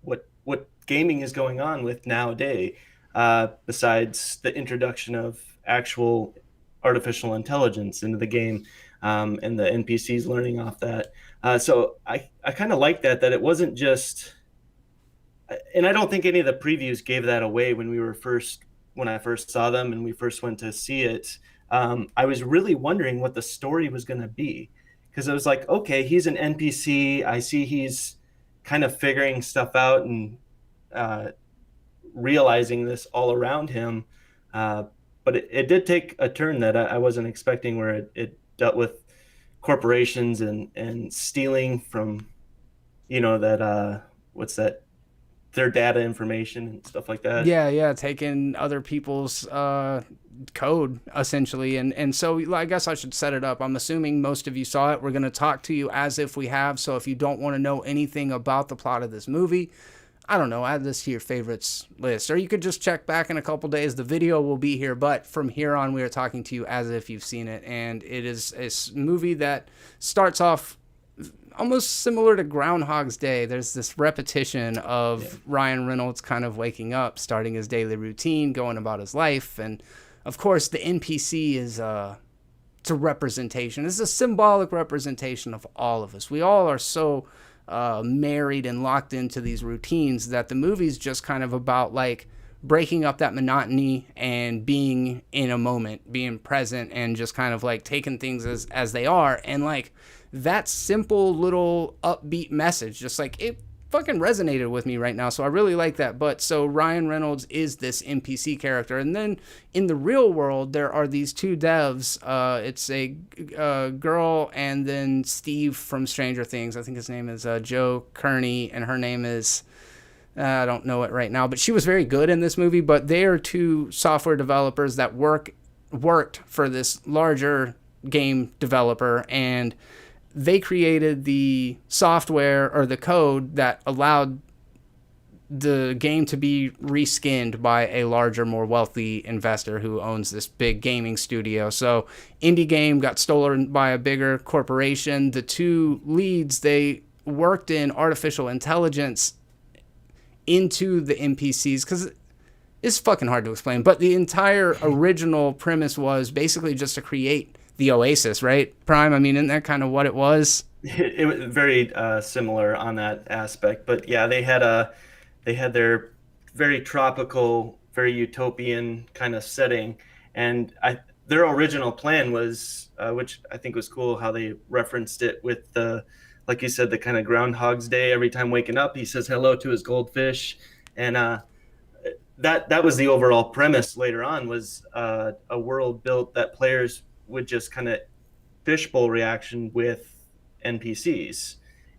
What gaming is going on with nowadays. besides the introduction of actual artificial intelligence into the game, and the NPCs learning off that. So I kind of like that it wasn't just, and I don't think any of the previews gave that away when I first saw them and we first went to see it. I was really wondering what the story was going to be, because I was like, okay, he's an NPC. I see he's kind of figuring stuff out and realizing this all around him. But it did take a turn that I wasn't expecting, where it dealt with corporations and stealing from, that what's that, their data information and stuff like that. Yeah, taking other people's code essentially, and so I guess I should set it up. I'm assuming most of you saw it. We're going to talk to you as if we have. So if you don't want to know anything about the plot of this movie, I don't know, add this to your favorites list, or you could just check back in a couple days. The video will be here, but from here on, we are talking to you as if you've seen it, and it is a movie that starts off almost similar to Groundhog's Day. There's this repetition of Ryan Reynolds kind of waking up, starting his daily routine, going about his life, and of course the NPC is it's a representation. It's a symbolic representation of all of us. We all are so married and locked into these routines that the movie's just kind of about like breaking up that monotony and being in a moment, being present, and just kind of like taking things as they are. And like that simple little upbeat message, just like it fucking resonated with me right now. So I really like that. But so Ryan Reynolds is this NPC character. And then in the real world, there are these two devs. It's a girl and then Steve from Stranger Things. I think his name is Joe Kearney, and her name is, I don't know it right now, but she was very good in this movie. But they are two software developers that worked for this larger game developer, and they created the software or the code that allowed the game to be reskinned by a larger, more wealthy investor who owns this big gaming studio. So indie game got stolen by a bigger corporation. The two leads, they worked in artificial intelligence into the NPCs, because it's fucking hard to explain. But the entire original premise was basically just to create the Oasis, right, Prime? I mean, isn't that kind of what it was? It was very similar on that aspect. But yeah, they had their very tropical, very utopian kind of setting, and their original plan was, which I think was cool, how they referenced it with the, like you said, the kind of Groundhog's Day. Every time waking up, he says hello to his goldfish, and that was the overall premise. Later on, was a world built that players would just kind of fishbowl reaction with NPCs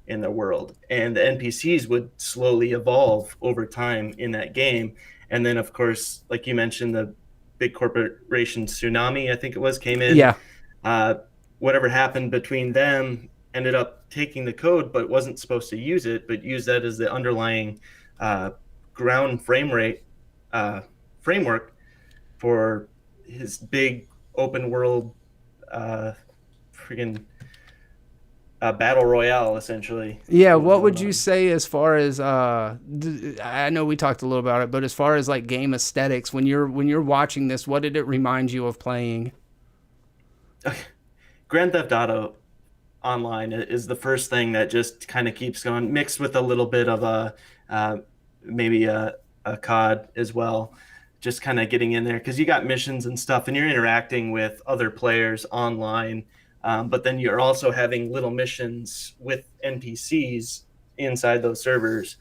in the world, and the NPCs would slowly evolve over time in that game. And then, of course, like you mentioned, the big corporation tsunami, I think it was, came in. Yeah. Whatever happened between them ended up taking the code, but wasn't supposed to use it, but use that as the underlying ground framework for his big open world freaking battle royale, essentially. Yeah, what would you say as far as I know we talked a little about it, but as far as like game aesthetics, when you're watching this, what did it remind you of playing? Grand Theft Auto Online is the first thing that just kind of keeps going, mixed with a little bit of maybe a COD as well. Just kind of getting in there, because you got missions and stuff and you're interacting with other players online, but then you're also having little missions with NPCs inside those servers.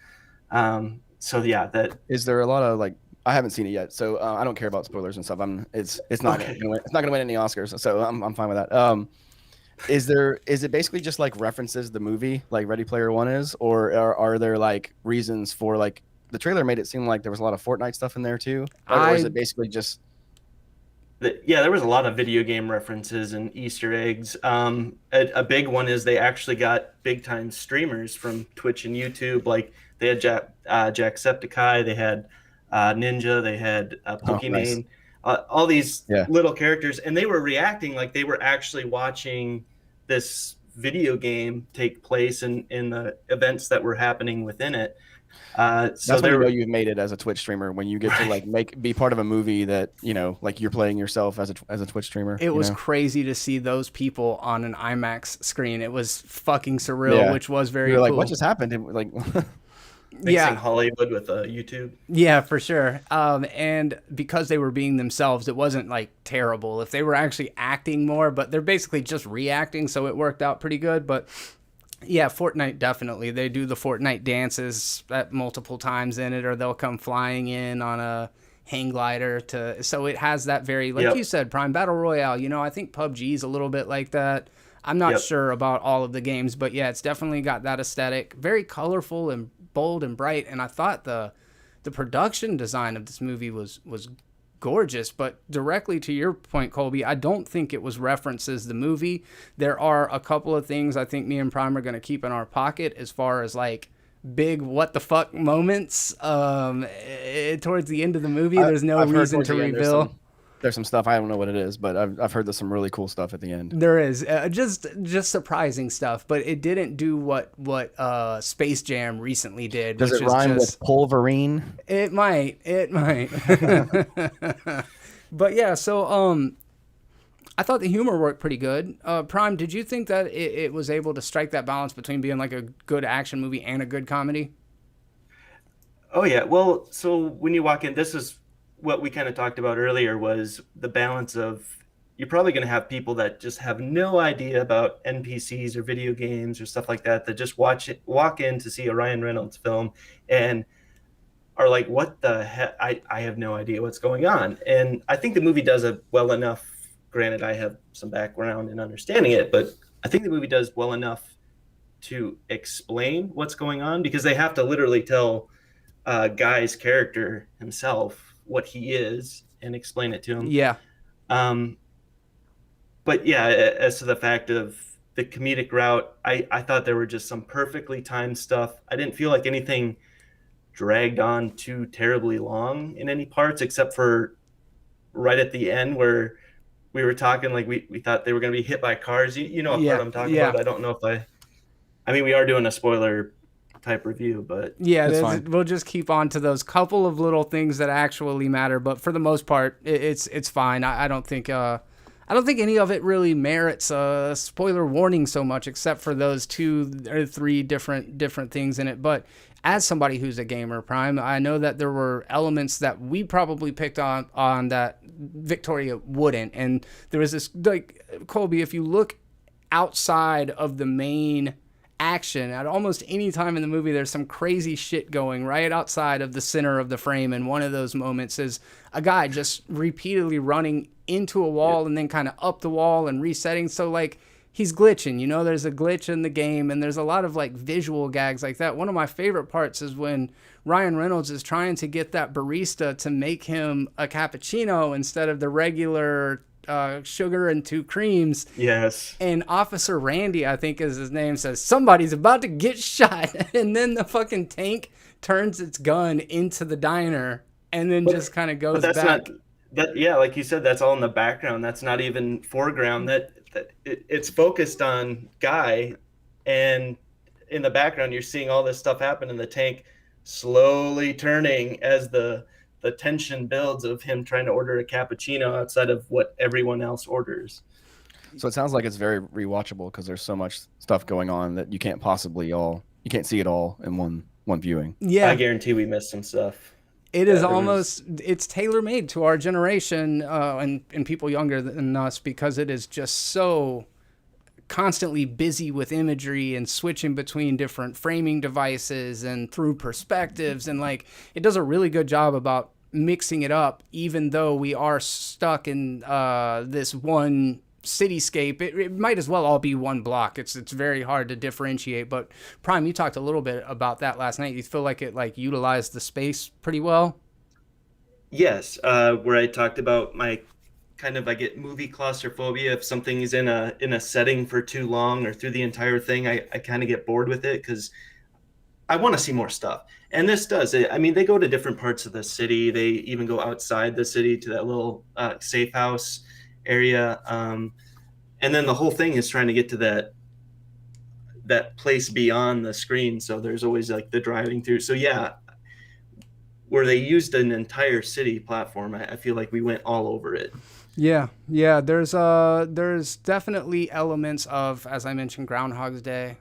So yeah, that is there a lot of like, I haven't seen it yet, so I don't care about spoilers and stuff. It's not okay. it's not gonna win any Oscars, so I'm fine with that. Is it basically just like references the movie like Ready Player One is, or are there like reasons for, like, the trailer made it seem like there was a lot of Fortnite stuff in there too, or is it basically just? Yeah, there was a lot of video game references and Easter eggs. A big one is they actually got big time streamers from Twitch and YouTube. Like they had Jacksepticeye, they had Ninja, they had Pokimane, nice. All these little characters, and they were reacting like they were actually watching this video game take place in the events that were happening within it. So That's when you know you've made it as a Twitch streamer, when you get to like be part of a movie that, like you're playing yourself as a Twitch streamer. It was crazy to see those people on an IMAX screen. It was fucking surreal, which was very cool. Like, what just happened? Like, mixing Hollywood with YouTube. Yeah, for sure. And because they were being themselves, it wasn't like terrible. If they were actually acting more, but they're basically just reacting, so it worked out pretty good. But yeah, Fortnite, definitely. They do the Fortnite dances at multiple times in it, or they'll come flying in on a hang glider so it has that very, like you said, Prime Battle Royale. I think PUBG is a little bit like that. I'm not sure about all of the games, but yeah, it's definitely got that aesthetic. Very colorful and bold and bright, and I thought the production design of this movie was gorgeous. But directly to your point, Colby, I don't think it was references the movie. There are a couple of things I think me and Prime are going to keep in our pocket as far as like big what the fuck moments towards the end of the movie. There's no reason to reveal. There's some stuff, I don't know what it is, but I've heard there's some really cool stuff at the end. There is just surprising stuff, but it didn't do what Space Jam recently did. Does it rhyme with Pulverine? It might. But yeah, so I thought the humor worked pretty good. Prime, did you think that it was able to strike that balance between being like a good action movie and a good comedy? Oh yeah, well, so when you walk in, this is what we kind of talked about earlier, was the balance of, you're probably going to have people that just have no idea about NPCs or video games or stuff like that just walk in to see a Ryan Reynolds film and are like, what the heck? I have no idea what's going on. And I think the movie does it well enough. Granted, I have some background in understanding it, but I think the movie does well enough to explain what's going on, because they have to literally tell Guy's character himself what he is and explain it to him. Yeah. But yeah, as to the fact of the comedic route, I thought there were just some perfectly timed stuff. I didn't feel like anything dragged on too terribly long in any parts, except for right at the end where we were talking, like we thought they were going to be hit by cars. You know what part I'm talking about? I don't know if I mean, we are doing a spoiler type review, but yeah, we'll just keep on to those couple of little things that actually matter, but for the most part it's fine. I don't think any of it really merits a spoiler warning so much, except for those 2 or 3 different things in it. But as somebody who's a gamer, Prime, I know that there were elements that we probably picked on that Victoria wouldn't. And there was this, like, Colby, if you look outside of the main action at almost any time in the movie, there's some crazy shit going right outside of the center of the frame, and one of those moments is a guy just repeatedly running into a wall and then kind of up the wall and resetting. So like, he's glitching, there's a glitch in the game, and there's a lot of like visual gags like that. One of my favorite parts is when Ryan Reynolds is trying to get that barista to make him a cappuccino instead of the regular sugar and 2 creams. Yes. And Officer Randy, I think is his name, says, somebody's about to get shot. And then the fucking tank turns its gun into the diner and then just kind of goes back. Yeah, like you said, that's all in the background. That's not even foreground. It's focused on Guy, and in the background you're seeing all this stuff happen in the tank slowly turning as the tension builds of him trying to order a cappuccino outside of what everyone else orders. So it sounds like it's very rewatchable, because there's so much stuff going on that you can't see it all in one viewing. Yeah, I guarantee we missed some stuff. It is it's tailor-made to our generation and people younger than us, because it is just so constantly busy with imagery and switching between different framing devices and through perspectives, and like, it does a really good job about mixing it up, even though we are stuck in this one cityscape. It might as well all be one block. It's very hard to differentiate. But Prime, you talked a little bit about that last night. You feel like it like utilized the space pretty well? Yes, where I talked about my I get movie claustrophobia. If something is in a setting for too long or through the entire thing, I kind of get bored with it, because I want to see more stuff. And this does it. I mean, they go to different parts of the city. They even go outside the city to that little safe house area. And then the whole thing is trying to get to that place beyond the screen. So there's always like the driving through. So yeah, where they used an entire city platform, I feel like we went all over it. Yeah. There's definitely elements of, as I mentioned, Groundhog's Day,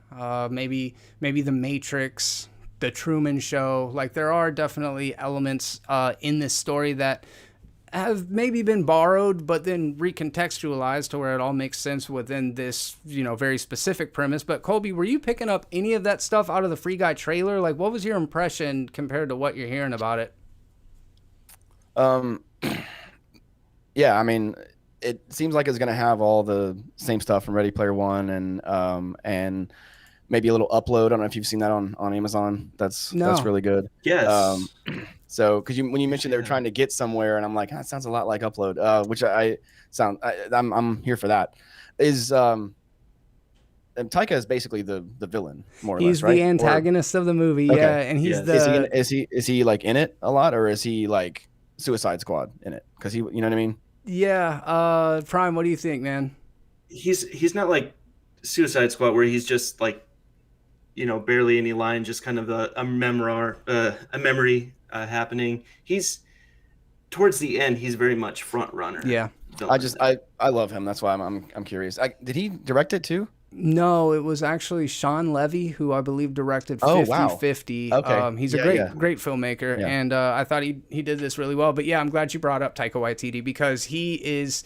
maybe The Matrix, The Truman Show. Like there are definitely elements in this story that have maybe been borrowed, but then recontextualized to where it all makes sense within this, very specific premise. But Colby, were you picking up any of that stuff out of the Free Guy trailer? Like, what was your impression compared to what you're hearing about it? Yeah, I mean, it seems like it's going to have all the same stuff from Ready Player One and maybe a little upload. I don't know if you've seen that on Amazon. That's really good. Yes. So, because when you mentioned they were trying to get somewhere, and I'm like, that sounds a lot like upload, which I'm here for that. Is and Taika is basically the villain, more or less, right? He's the antagonist of the movie, okay. yeah, and he's is he like in it a lot, or is he like Suicide Squad in it? Because you know what I mean? Yeah. Prime, what do you think, man? He's not like Suicide Squad where he's just like, barely any line, just kind of a memory happening. He's towards the end. He's very much front runner. Yeah. I love him. That's why I'm curious. Did he direct it too? No, it was actually Sean Levy, who I believe directed 50-50. Okay. He's a great filmmaker, and I thought he did this really well. But yeah, I'm glad you brought up Taika Waititi because he's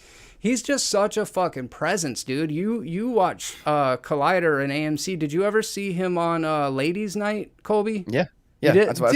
just such a fucking presence, dude. You watch Collider and AMC. Did you ever see him on Ladies Night, Colby? Yeah. That's why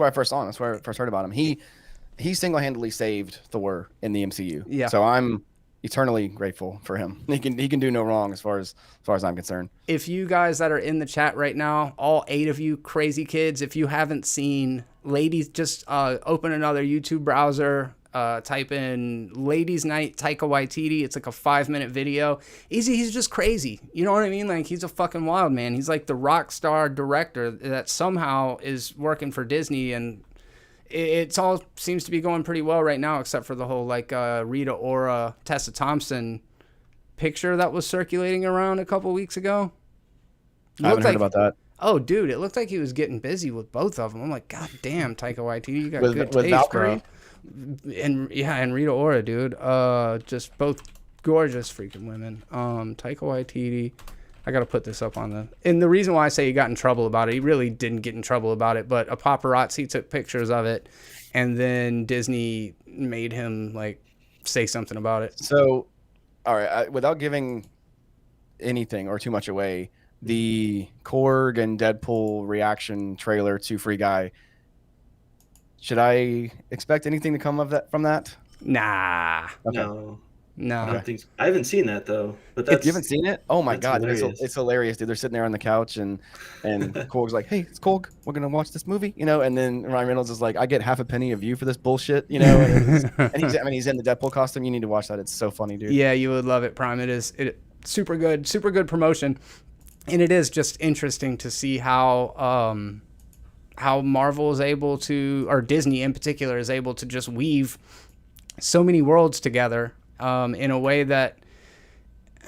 I first saw him. That's where I first heard about him. He single-handedly saved Thor in the MCU. Yeah. So I'm eternally grateful for him. He can do no wrong as far as I'm concerned. If you guys that are in the chat right now, all 8 of you crazy kids, if you haven't seen Ladies, just open another YouTube browser, type in Ladies Night Taika Waititi. It's like a 5-minute video. He's just crazy. You know what I mean? Like he's a fucking wild man. He's like the rock star director that somehow is working for Disney, and it's all seems to be going pretty well right now, except for the whole like Rita Ora, Tessa Thompson picture that was circulating around a couple weeks ago. I haven't heard about that. Oh, dude, it looked like he was getting busy with both of them. I'm like, God damn, Taika Waititi, you got good taste, Valkyrie? Bro. And Rita Ora, dude. Just both gorgeous freaking women. Taika Waititi. I got to put this up on the... And the reason why I say he got in trouble about it, he really didn't get in trouble about it, but a paparazzi took pictures of it, and then Disney made him, like, say something about it. So, all right, without giving anything or too much away, the Korg and Deadpool reaction trailer to Free Guy, should I expect anything to come from that? Nah. Okay. No. I don't think so. I haven't seen that though. But you haven't seen it? Oh my God, it's hilarious, dude. They're sitting there on the couch and Korg's like, "Hey, it's Korg. We're gonna watch this movie," and then Ryan Reynolds is like, "I get half a penny of you for this bullshit," and he's in the Deadpool costume. You need to watch that. It's so funny, dude. Yeah, you would love it, Prime. It super good promotion, and it is just interesting to see how Marvel is able to, or Disney in particular, is able to just weave so many worlds together. In a way that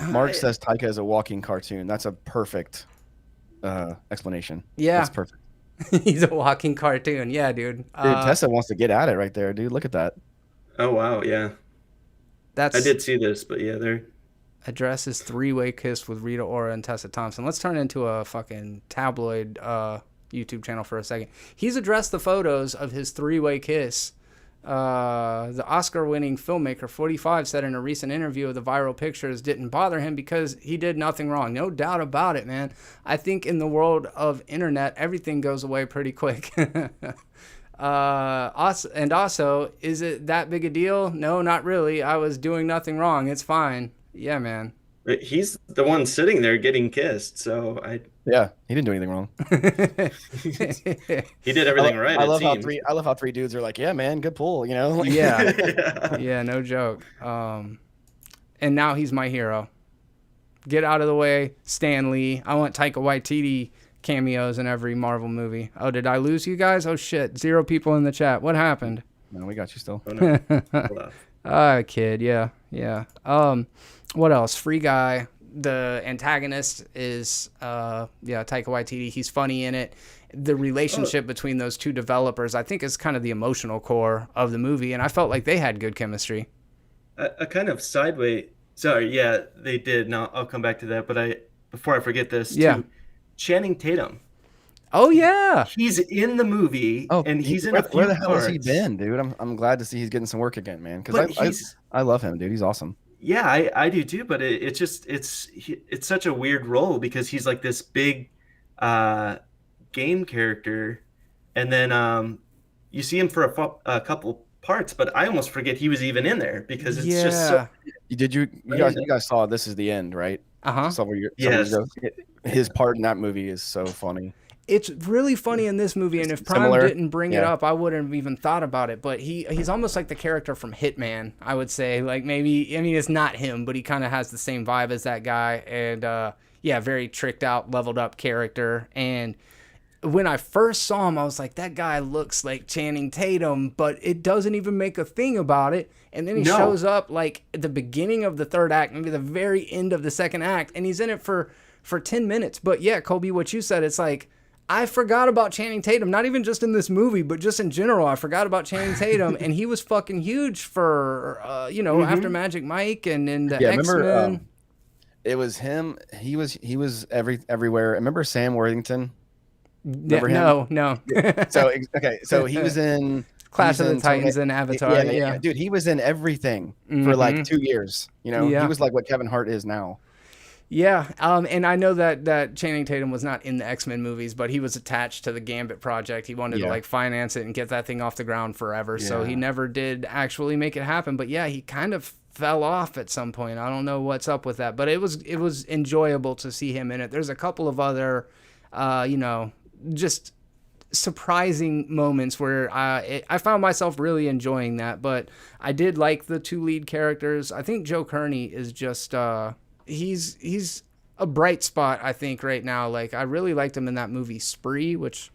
Mark says Taika is a walking cartoon. That's a perfect explanation. Yeah, that's perfect. He's a walking cartoon. Yeah, dude. Dude, Tessa wants to get at it right there, dude. Look at that. Oh wow, yeah. I did see this, but yeah, there. Addresses 3-way kiss with Rita Ora and Tessa Thompson. Let's turn it into a fucking tabloid YouTube channel for a second. He's addressed the photos of his 3-way kiss. The Oscar-winning filmmaker 45 said in a recent interview of the viral pictures didn't bother him because he did nothing wrong. No doubt about it, man. I think in the world of internet, everything goes away pretty quick. Also, is it that big a deal? No, not really. I was doing nothing wrong. It's fine. Yeah, man. He's the one sitting there getting kissed, so Yeah, he didn't do anything wrong. He did everything right. I love how three dudes are like, "Yeah, man, good pull," Yeah. Yeah, no joke. And now he's my hero. Get out of the way, Stan Lee. I want Taika Waititi cameos in every Marvel movie. Oh, did I lose you guys? Oh shit, 0 people in the chat. What happened? No, we got you still. Oh, no. Kid, yeah. What else? Free Guy. the antagonist is Taika Waititi. He's funny in it. The relationship between those two developers, I think, is kind of the emotional core of the movie, and I felt like they had good chemistry. A kind of sideways. Sorry, yeah, they did. Now I'll come back to that, but before I forget this, too, Channing Tatum. Oh yeah, he's in the movie, and he's in a few Where the hell parts. has he been, dude? I'm glad to see he's getting some work again, man. Because I love him, dude. He's awesome. Yeah, I do too. But it's such a weird role because he's like this big game character, and then you see him for a couple parts, but I almost forget he was even in there because it's just so. You guys saw This Is the End, right? Several years ago. His part in that movie is so funny. It's really funny in this movie, and if Prime didn't bring it up, I wouldn't have even thought about it. But he's almost like the character from Hitman, I would say. Like maybe, I mean, it's not him, but he kind of has the same vibe as that guy. And very tricked out, leveled up character. And when I first saw him, I was like, that guy looks like Channing Tatum, but it doesn't even make a thing about it. And then he shows up like at the beginning of the third act, maybe the very end of the second act, and he's in it for 10 minutes. But yeah, Colby, what you said, it's like, I forgot about Channing Tatum, not even just in this movie, but just in general. I forgot about Channing Tatum, and he was fucking huge for, after Magic Mike and in the X-Men. Remember, it was him. He was everywhere. Remember Sam Worthington? Remember him? No. So he was in Clash of the Titans and Avatar. Yeah, dude, he was in everything for like 2 years. He was like what Kevin Hart is now. Yeah, and I know that Channing Tatum was not in the X-Men movies, but he was attached to the Gambit project. He wanted to finance it and get that thing off the ground forever, so he never did actually make it happen. But yeah, he kind of fell off at some point. I don't know what's up with that, but it was enjoyable to see him in it. There's a couple of other, just surprising moments where I found myself really enjoying that. But I did like the two lead characters. I think Joe Kearney is just he's a bright spot, I think, right now. Like, I really liked him in that movie Spree, which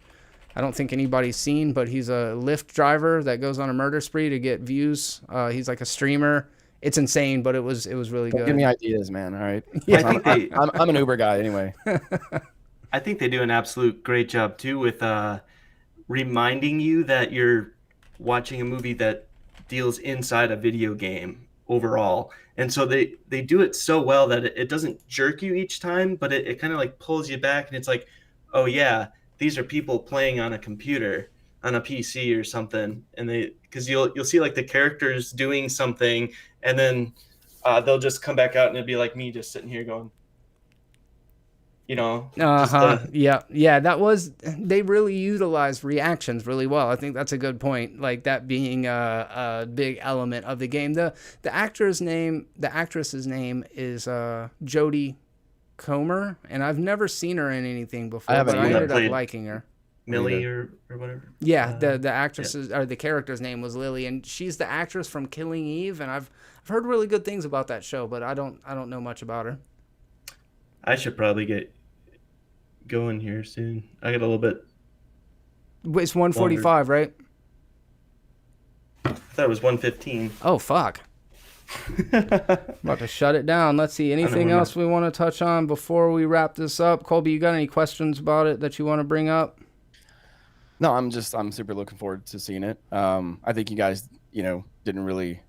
I don't think anybody's seen, but he's a Lyft driver that goes on a murder spree to get views. He's like a streamer. It's insane, but it was really good. Give me ideas, man. All right. Yeah, I'm an Uber guy anyway. I think they do an absolute great job too with reminding you that you're watching a movie that deals inside a video game overall. And so they do it so well that it doesn't jerk you each time, but it kind of like pulls you back, and it's like, oh yeah, these are people playing on a computer, on a PC or something. And because you'll see like the characters doing something, and then they'll just come back out and it'll be like me just sitting here going, they really utilized reactions really well. I think that's a good point, like that being a big element of the game. The actress's name is Jodie Comer, and I've never seen her in anything before, but I ended up liking her. Millie or whatever. Yeah, the actress's or the character's name was Lily, and she's the actress from Killing Eve, and I've heard really good things about that show, but I don't know much about her. I should probably get going here soon. I got a little bit. It's 1:45, right? I thought it was 1:15. Oh fuck! About to shut it down. Let's see. Anything else we want to touch on before we wrap this up? Colby, you got any questions about it that you want to bring up? No, I'm super looking forward to seeing it. I think you guys, didn't really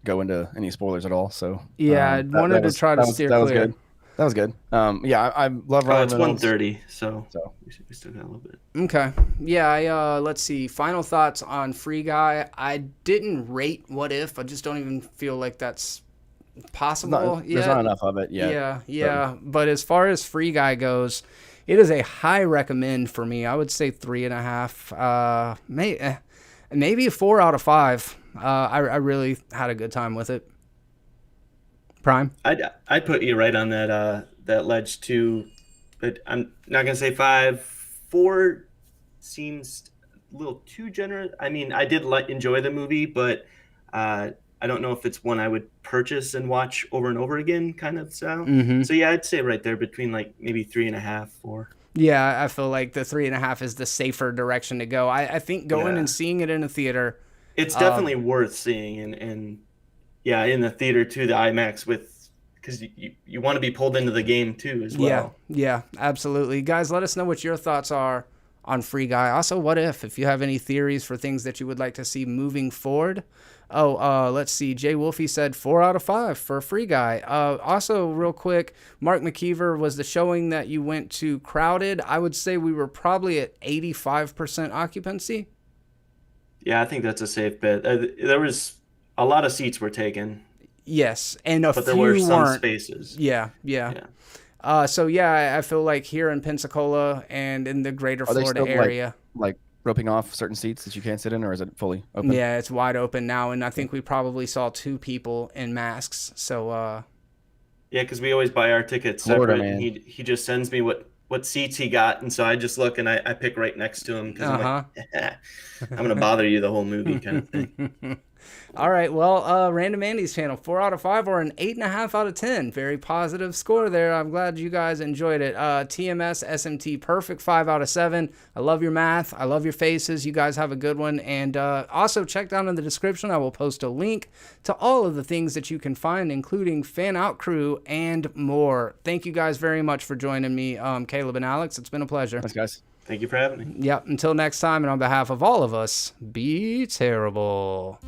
go into any spoilers at all. So yeah, I wanted to try to steer clear. Was good. That was good. I love Ryan Reynolds. It's 1:30, so we still got a little bit. Okay. Yeah, let's see. Final thoughts on Free Guy. I didn't rate What If. I just don't even feel like that's possible yet. There's not enough of it yet. Yeah. But as far as Free Guy goes, it is a high recommend for me. I would say 3.5. Maybe a 4 out of 5. I really had a good time with it. Prime? I'd put you right on that ledge too, but I'm not gonna say 5. 4 seems a little too generous. I mean, I did enjoy the movie, but I don't know if it's one I would purchase and watch over and over again, kind of style. Mm-hmm. So yeah, I'd say right there between like maybe 3.5, 4. Yeah, I feel like the 3.5 is the safer direction to go. I think going and seeing it in a theater, it's definitely worth seeing, and yeah, in the theater too, the IMAX because you want to be pulled into the game too as well. Yeah, absolutely. Guys, let us know what your thoughts are on Free Guy. Also, what if you have any theories for things that you would like to see moving forward. Let's see. Jay Wolfie said 4 out of 5 for Free Guy. Also, real quick, Mark McKeever, was the showing that you went to crowded? I would say we were probably at 85% occupancy. Yeah, I think that's a safe bet. There was a lot of seats were taken. Yes, and but there were some spaces. Yeah. So I feel like here in Pensacola and in the greater Florida area, like roping off certain seats that you can't sit in, or is it fully open? Yeah, it's wide open now, and I think we probably saw 2 people in masks. So yeah, because we always buy our tickets separate, and he just sends me what seats he got, and so I just look and I pick right next to him because I'm like, I'm gonna bother you the whole movie kind of thing. All right, well, Random Andy's channel, 4 out of 5 or an 8.5 out of 10. Very positive score there. I'm glad you guys enjoyed it. TMS SMT perfect, 5 out of 7. I love your math. I love your faces. You guys have a good one. And also check down in the description. I will post a link to all of the things that you can find, including Fan Out Crew and more. Thank you guys very much for joining me, Caleb and Alex. It's been a pleasure. Thanks, guys. Thank you for having me. Yep. Until next time, and on behalf of all of us, be terrible.